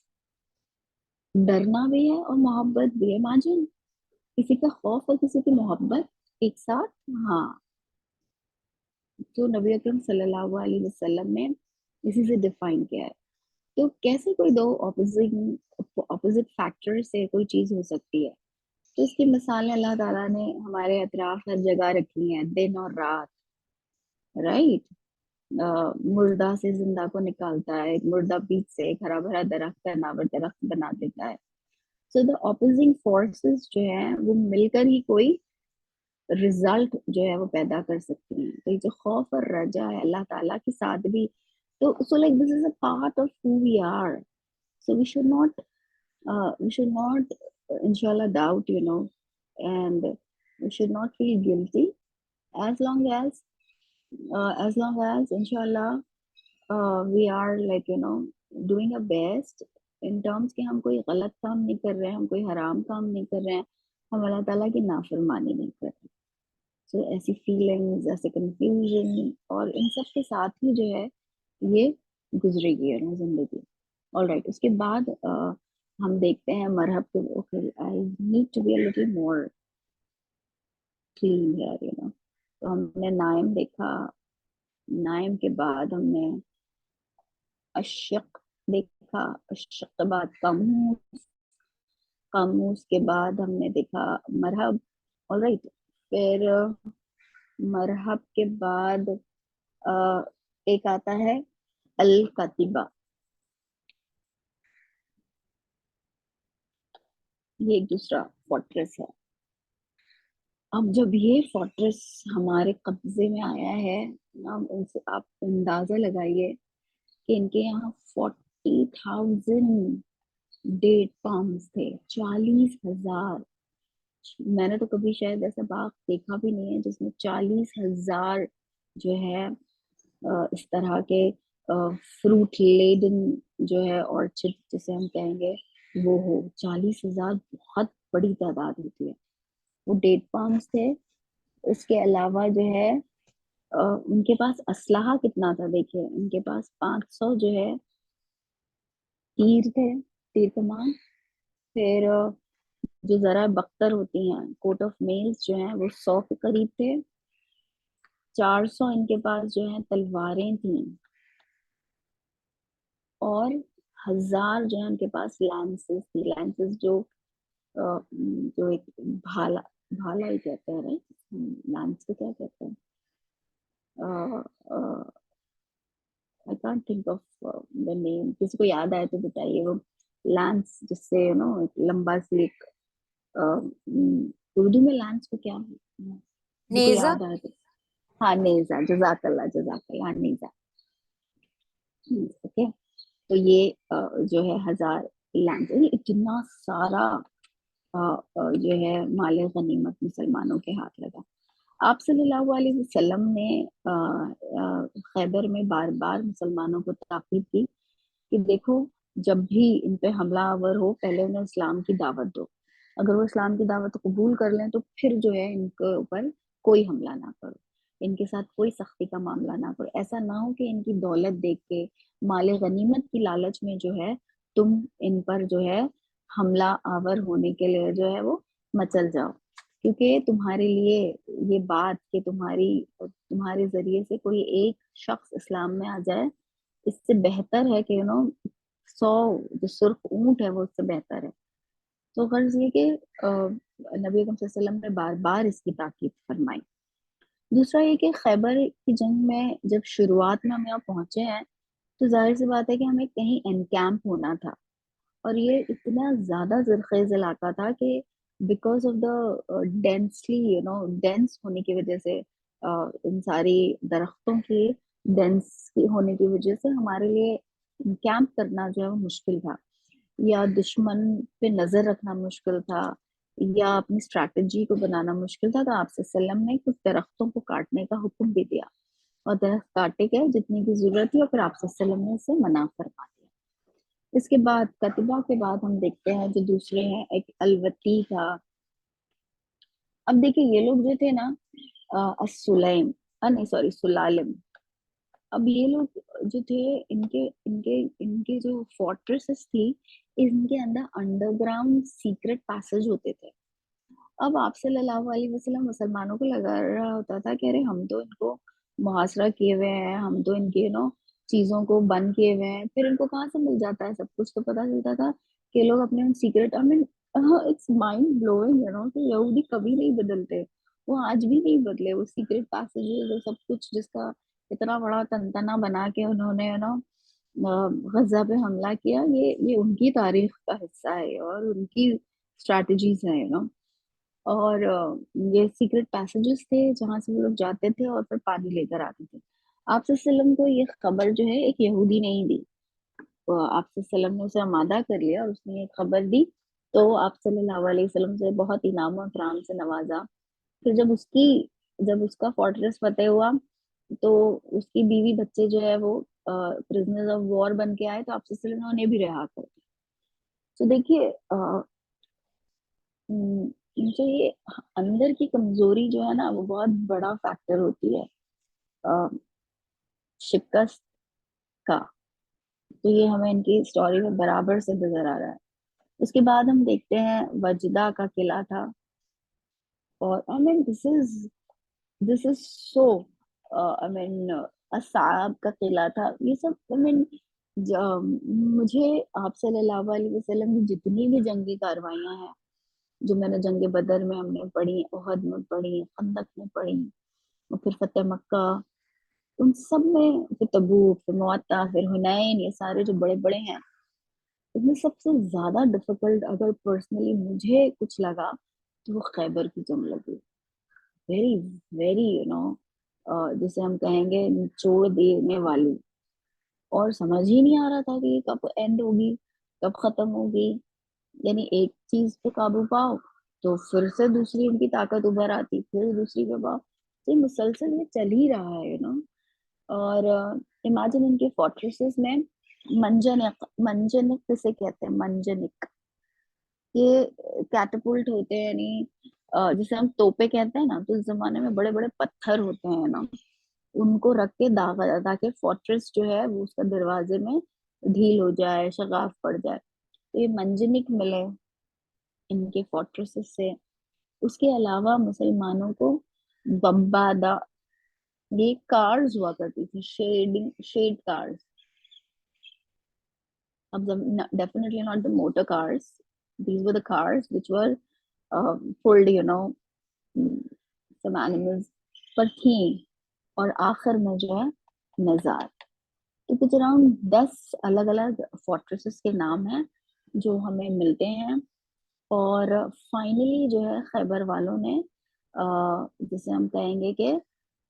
डरना भी है और मोहब्बत भी है। इमेजिन किसी का खौफ और किसी की मोहब्बत एक साथ। हाँ, तो नबी अकरम सल्लल्लाहु अलैहि वसल्लम ने इसी से डिफाइन किया है। तो कैसे कोई दो ऑपोजिट फैक्टर से कोई चीज हो सकती है? तो इसकी मिसालें अल्लाह ताला ने हमारे अतराफ हर जगह रखी हैं, दिन और रात, राइट। मुर्दा से जिंदा को निकालता है, एक मुर्दा बीज से एक हरा भरा दरख्त नावर दरख्त बना देता है। सो द ऑपोजिंग फोर्सेस जो है वो मिलकर ही कोई रिजल्ट जो है वो पैदा कर सकती हैं। तो ये जो खौफ और रजा है अल्लाह ताला के साथ भी, तो so like this is a part of who we are. So we should not inshallah doubt, and we should not feel guilty, as long as inshallah we are like doing our best in terms कि हम कोई गलत काम नहीं कर रहे हैं, हम कोई हराम काम नहीं कर रहे हैं, हम अल्लाह ताला की नाफरमानी नहीं कर रहे। तो ऐसी फीलिंग्स, ऐसे कंफ्यूजन और इन सब के साथ ही जो है ये गुजरेगी है ना जिंदगी। ऑल राइट, उसके बाद हम देखते हैं मरहब के। Okay, I need to be a little more clean here, तो हमने नाइम देखा, नाइम के बाद हमने अशक देखा, अशक के बाद कामूस, कामूस के बाद हमने देखा मरहब। ऑल राइट, फिर मरहब के बाद एक आता है अल कतिबा। ये एक दूसरा फोर्ट्रेस है। अब जब ये फोर्ट्रेस हमारे कब्जे में आया है, अब उनसे आप अंदाजा लगाइए कि इनके यहाँ 40,000 डेट पाम्स थे, 40,000। मैंने तो कभी शायद ऐसा बाग देखा भी नहीं है जिसमें 40,000 जो है इस तरह के फ्रूट लेडन जो है ऑर्चिड जिसे हम कहेंगे वो हो। 40,000 बहुत बड़ी तादाद होती है। वो डेट पाम्स थे। उसके अलावा जो है उनके पास असलाहा कितना था, देखिए उनके पास 500 जो है तीर थे, तीर कमान। फिर जो जरा बख्तर होती हैं, कोट ऑफ मेल्स जो हैं वो 100 के करीब थे। 400 इनके पास जो है तलवारें थी, और 1000 जो है उनके पास लैंसेस थी। लैंसेस जो एक भाला, भाला ही कहते हैं, राइट। लैंस को क्या कहते हैं? I can't think of the name, किसी को याद आए तो बताइए। वो लैंस जिससे लंबा सी एक उर्दू में लैंस को क्या, किसी को नेजा। याद आए तो। हाँ, नेजा, जजाकल्ला जजाकल्ला, हाँ, नेजा। ओके, तो ये जो है 1000 लैंस, इतना सारा जो है माले गनीमत मुसलमानों के हाथ लगा। आप सल्लल्लाहु अलैहि वसल्लम ने खैबर में बार बार मुसलमानों को ताकीद की कि देखो, जब भी इन पे हमलावर हो पहले उन्हें इस्लाम की दावत दो। अगर वो इस्लाम की दावत कबूल कर लें तो फिर जो है इनके ऊपर कोई हमला ना करो, इनके साथ कोई सख्ती का मामला ना करो। ऐसा ना हो कि इनकी दौलत देख के, माले गनीमत की लालच में जो है तुम इन पर जो है हमला आवर होने के लिए जो है वो मचल जाओ। क्योंकि तुम्हारे लिए ये बात कि तुम्हारे जरिए से कोई एक शख्स इस्लाम में आ जाए, इससे बेहतर है कि 100 जो सुर्ख ऊंट है वो उससे बेहतर है। तो गर्ज ये कि नबी अकरम सल्लल्लाहु अलैहि वसल्लम ने बार बार इसकी ताकीद फरमाई। दूसरा ये कि खैबर की जंग में जब शुरुआत में हम यहाँ पहुंचे हैं, تو ظاہر سی بات ہے کہ ہمیں کہیں انکیمپ ہونا تھا، اور یہ اتنا زیادہ زرخیز علاقہ تھا کہ because of the densely dense ہونے کی وجہ سے، ان ساری درختوں کی ڈینس ہونے کی وجہ سے ہمارے لیے کیمپ کرنا جو ہے وہ مشکل تھا، یا دشمن پہ نظر رکھنا مشکل تھا، یا اپنی اسٹریٹجی کو بنانا مشکل تھا. تو آپ صلی اللہ علیہ وسلم نے کچھ درختوں کو کاٹنے کا حکم بھی دیا، اور درخت کاٹے گئے جتنی کی ضرورت تھی، اور پھر آپ صلی اللہ علیہ وسلم نے اسے منع فرما دیا. اس کے بعد کتبہ کے بعد ہم دیکھتے ہیں جو دوسرے ہیں، ایک الوتی تھا. اب دیکھیں یہ لوگ جو تھے نا، السلیم، نہیں سوری سلالم. اب یہ لوگ جو تھے، ان کے جو فورٹریسز تھی، ان کے اندر انڈر گراؤنڈ سیکرٹ پیسج ہوتے تھے. اب آپ صلی اللہ علیہ وسلم مسلمانوں کو لگا رہا ہوتا تھا کہ ارے ہم تو ان کو محاصرہ کیے ہوئے ہیں، ہم تو ان کی چیزوں کو بند کیے ہوئے ہیں، پھر ان کو کہاں سے مل جاتا ہے سب کچھ. تو پتا چلتا تھا کہ لوگ اپنے ان secret, I mean it's mind blowing کہ یہودی کبھی نہیں بدلتے، وہ آج بھی نہیں بدلے. وہ سیکرٹ پیسجز وہ سب کچھ، جس کا اتنا بڑا تنتنا بنا کے انہوں نے غزہ پہ حملہ کیا، یہ ان کی تاریخ کا حصہ ہے اور ان کی اسٹریٹجیز ہیں. اور یہ سیکرٹ پیسجز تھے جہاں سے وہ لوگ جاتے تھے اور پھر پانی لے کر آتے تھے. آپ صلی اللہ علیہ وسلم کو یہ خبر جو ہے ایک یہودی نہیں دی، تو آپ صلی اللہ علیہ وسلم نے اسے آمادہ کر لیا اور اس نے یہ خبر دی. تو آپ صلی اللہ علیہ وسلم سے بہت انعام و اکرام سے نوازا. پھر جب اس کا فورٹریس فتح ہوا، تو اس کی بیوی بچے جو ہے وہ پرزنرز آف وار بن کے آئے، تو آپ صلی اللہ علیہ وسلم نے انہیں بھی رہا کر دیا. تو دیکھیے جو یہ اندر کی کمزوری جو ہے نا، وہ بہت بڑا فیکٹر ہوتی ہے شکست کا. تو یہ ہمیں ان کی اسٹوری میں برابر سے نظر آ رہا ہے. اس کے بعد ہم دیکھتے ہیں وجدہ کا قلعہ تھا. اور آئی مین دس از سو آئی مین اصحاب کا قلعہ تھا. یہ سب آئی مین مجھے آپ صلی اللہ علیہ وسلم کی جتنی بھی جنگی کاروائیاں ہیں، جو میں نے جنگ بدر میں ہم نے پڑھی، احد میں پڑھی، خندق میں پڑھی، اور پھر فتح مکہ، ان سب میں، پھر تبوک، پھر مؤتہ، پھر حنین، یہ سارے جو بڑے بڑے ہیں، اس میں سب سے زیادہ ڈفیکلٹ اگر پرسنلی مجھے کچھ لگا تو وہ خیبر کی جنگ لگی. ویری ویری جسے ہم کہیں گے نچوڑ دینے والی. اور سمجھ ہی نہیں آ رہا تھا کہ یہ کب اینڈ ہوگی، کب ختم ہوگی. یعنی ایک چیز پہ قابو پاؤ تو پھر سے دوسری ان کی طاقت ابھر آتی، پھر دوسری پہ پاؤ. یہ مسلسل یہ چل ہی رہا ہے اور امیجن ان کے فورٹریسز میں منجنک کسے کہتے ہیں، منجنک، یہ کیٹاپلٹ ہوتے ہیں. یعنی جسے ہم توپے کہتے ہیں نا، تو اس زمانے میں بڑے بڑے پتھر ہوتے ہیں ان کو رکھ کے داغا جاتا تاکہ فورٹریس جو ہے وہ اس کا دروازے میں ڈھیل ہو جائے، شگاف پڑ جائے. تو یہ منجنک ملے ان کے فورٹریسز سے. اس کے علاوہ مسلمانوں کو بمبادا، یہ کارز ہوا کرتی تھی، شیڈ کارز. اب definitely not the motor cars. These were the cars which were pulled, some animals پر تھیں. اور آخر میں جو ہے نزار. تو کچھ اراؤنڈ 10 الگ الگ فورٹریسز کے نام ہیں جو ہمیں ملتے ہیں. اور فائنلی جو ہے خیبر والوں نے جسے ہم کہیں گے کہ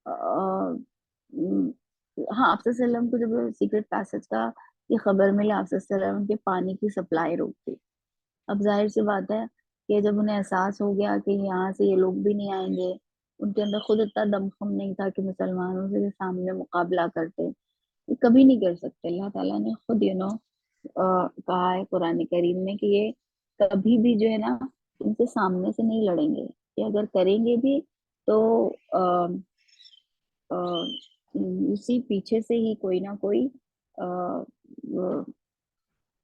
ہاں، آپ صلی اللہ علیہ وسلم کو جب سیکرٹ پیسج کا یہ خبر ملی، آپ صلی اللہ علیہ وسلم کے پانی کی سپلائی روک دی. اب ظاہر سی بات ہے کہ جب انہیں احساس ہو گیا کہ یہاں سے یہ لوگ بھی نہیں آئیں گے، ان کے اندر خود اتنا دم خم نہیں تھا کہ مسلمانوں سے سامنے مقابلہ کرتے. یہ کبھی نہیں کر سکتے. اللہ تعالیٰ نے خود کہا ہے قرآن کریم میں کہ یہ کبھی بھی جو ہے نا ان سے سامنے سے نہیں لڑیں گے، کہ اگر کریں گے بھی تو اسی پیچھے سے ہی کوئی نہ کوئی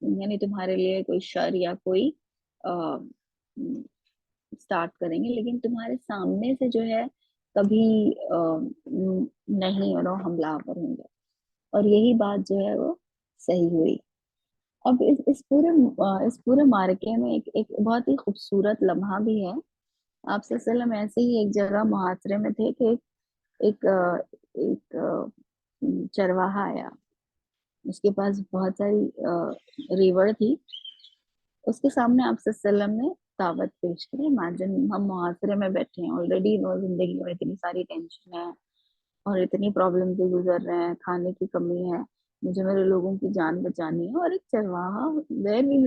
یعنی تمہارے لیے کوئی شر یا کوئی سٹارٹ کریں گے، لیکن تمہارے سامنے سے جو ہے کبھی نہیں حملہ آور ہوں گے. اور یہی بات جو ہے وہ صحیح ہوئی. اب اس پورے مارکے میں ایک بہت ہی خوبصورت لمحہ بھی ہے. آپ صلی اللہ علیہ وسلم ایسے ہی ایک جگہ محاصرے میں تھے کہ ایک چرواہا آیا. اس کے پاس بہت ساری ریوڑ تھی. اس کے سامنے آپ صلی اللہ علیہ وسلم نے دعوت پیش کی. امیجن ہم محاصرے میں بیٹھے ہیں آلریڈی، زندگی میں اتنی ساری ٹینشن ہے اور اتنی پرابلم سے گزر رہے ہیں، کھانے کی کمی ہے، مجھے میرے لوگوں کی جان بچانی ہے، اور ایک چرواہا where we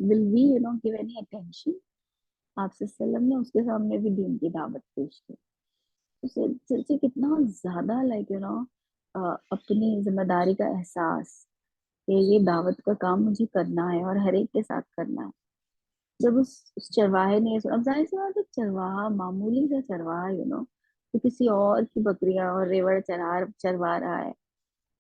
will be give any attention. آپ صلی اللہ علیہ وسلم نے اس کے سامنے بھی دین کی دعوت پیش کی. اسے کتنا زیادہ اپنی ذمہ داری کا احساس کہ یہ دعوت کا کام مجھے کرنا ہے اور ہر ایک کے ساتھ کرنا ہے. جب اس چرواہے نے اب ظاہر سی بات ہے، چرواہا معمولی سا چرواہا تو کسی اور کی بکریاں اور ریوڑ چروا رہا ہے،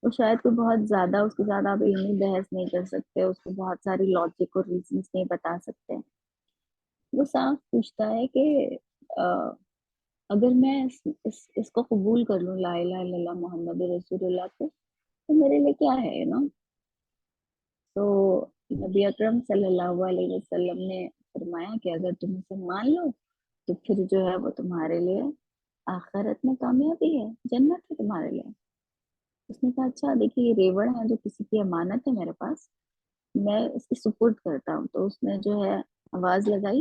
وہ شاید کوئی بہت زیادہ اس کے ساتھ آپ علمی بحث نہیں کر سکتے، اس کو بہت ساری لاجک اور ریزنس نہیں بتا سکتے. وہ صاف پوچھتا ہے کہ اگر میں اس کو قبول کر لوں، لا الہ الا اللہ محمد رسول اللہ کو، تو میرے لیے کیا ہے تو نبی اکرم صلی اللہ علیہ وسلم نے فرمایا کہ اگر تم اسے مان لو تو پھر جو ہے وہ تمہارے لیے آخرت میں کامیابی ہے، جنت ہے تمہارے لیے. اس نے کہا اچھا دیکھیے، یہ ریوڑ ہے جو کسی کی امانت ہے میرے پاس، میں اس کی سپرد کرتا ہوں. تو اس نے جو ہے آواز لگائی،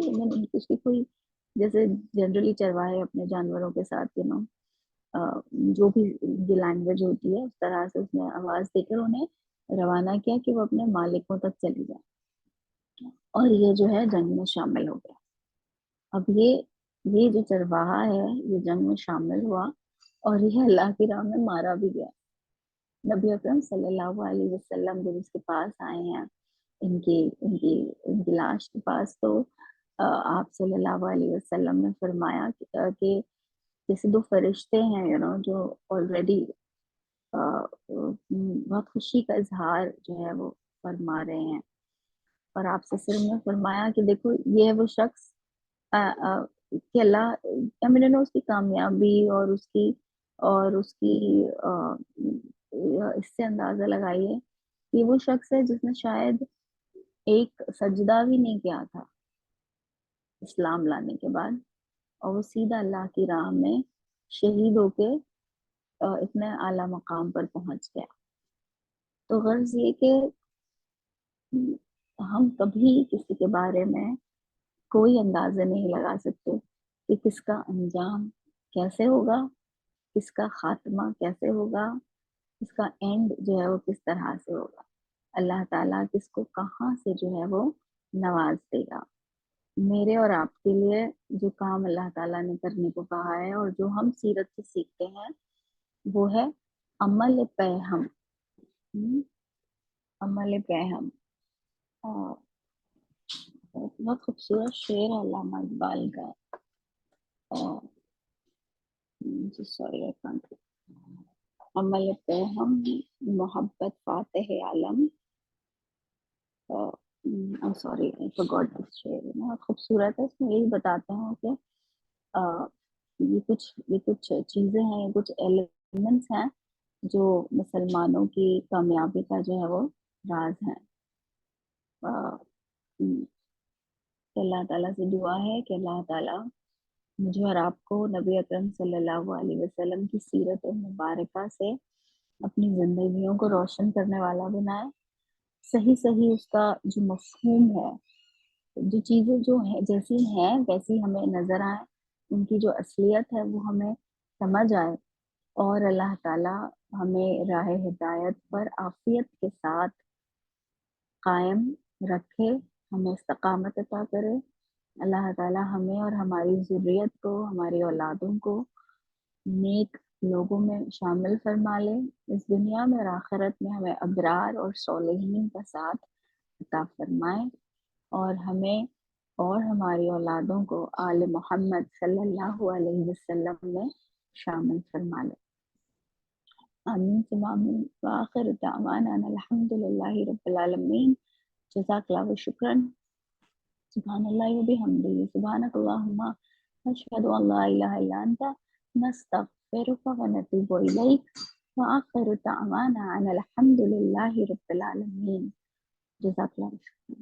اس کی کوئی جیسے جنرلی چرواہے اپنے جانوروں کے ساتھ جو بھی یہ لینگویج ہوتی ہے اس طرح سے اس نے آواز دے کر انہیں روانہ کیا کہ وہ اپنے مالکوں تک چلی جائے، اور یہ جو ہے جنگ میں شامل ہو گیا. اب یہ جو چرواہا ہے یہ جنگ میں شامل ہوا اور یہ اللہ کی راہ میں مارا بھی گیا. نبی اکرم صلی اللہ علیہ وسلم جب اس کے پاس آئے ہیں ان کی لاش کے پاس، تو آپ صلی اللہ علیہ وسلم نے فرمایا کہ جیسے دو فرشتے ہیں جو آلریڈی بہت خوشی کا اظہار جو ہے وہ فرما رہے ہیں. اور آپ سے صرف نے فرمایا کہ دیکھو یہ ہے وہ شخص کہ اللہ میں نے اس کی کامیابی اور اس کی اس سے اندازہ لگائیے کہ وہ شخص ہے جس نے شاید ایک سجدہ بھی نہیں کیا تھا اسلام لانے کے بعد، اور وہ سیدھا اللہ کی راہ میں شہید ہو کے اتنے اعلیٰ مقام پر پہنچ گیا. تو غرض یہ کہ ہم کبھی کسی کے بارے میں کوئی اندازہ نہیں لگا سکتے کہ کس کا انجام کیسے ہوگا، کس کا خاتمہ کیسے ہوگا، اس کا اینڈ جو ہے وہ کس طرح سے ہوگا. اللہ تعالیٰ کس کو کہاں سے جو ہے وہ نواز دے گا. میرے اور آپ کے لیے جو کام اللہ تعالیٰ نے کرنے کو کہا ہے اور جو ہم سیرت سے سیکھتے ہیں وہ ہے عمل پیہم. عمل پیہم بہت خوبصورت شعر ہے علامہ اقبال کا. عمل پیہم محبت فاتح عالم. سوری forgot this شعر بہت خوبصورت ہے. اس میں یہی بتاتے ہیں کہ یہ کچھ چیزیں ہیں، یہ کچھ ایلیمنٹس ہیں جو مسلمانوں کی کامیابی کا جو ہے وہ راز ہے. اللہ تعالیٰ سے دعا ہے کہ اللہ تعالیٰ مجھے اور آپ کو نبی اکرم صلی اللہ علیہ وسلم کی سیرت مبارکہ سے اپنی زندگیوں کو روشن کرنے والا بنائے. صحیح اس کا جو مفہوم ہے، جو چیزیں جو ہیں جیسی ہیں ویسی ہمیں نظر آئے، ان کی جو اصلیت ہے وہ ہمیں سمجھ آئے، اور اللہ تعالیٰ ہمیں راہ ہدایت پر عافیت کے ساتھ قائم رکھے، ہمیں استقامت عطا کرے. اللہ تعالیٰ ہمیں اور ہماری ذریت کو، ہماری اولادوں کو نیک لوگوں میں شامل فرما لے. اس دنیا میں اور آخرت میں ہمیں ابرار اور صالحین کا ساتھ عطا فرمائے، اور ہمیں اور ہماری اولادوں کو آل محمد صلی اللہ علیہ وسلم میں شامل فرما لے. آمین ثم آمین. وآخر دعوانا الحمد للہ رب العالمین. جزاک اللہ و شکرن. سبحان اللہ و بحمدہ، سبحانک اللہم نشہد ان لا الہ الا انت نستغفرک و نتوب الیک. وآخر دعوانا ان الحمد للہ رب العالمین. جزاک اللہ و شکرن.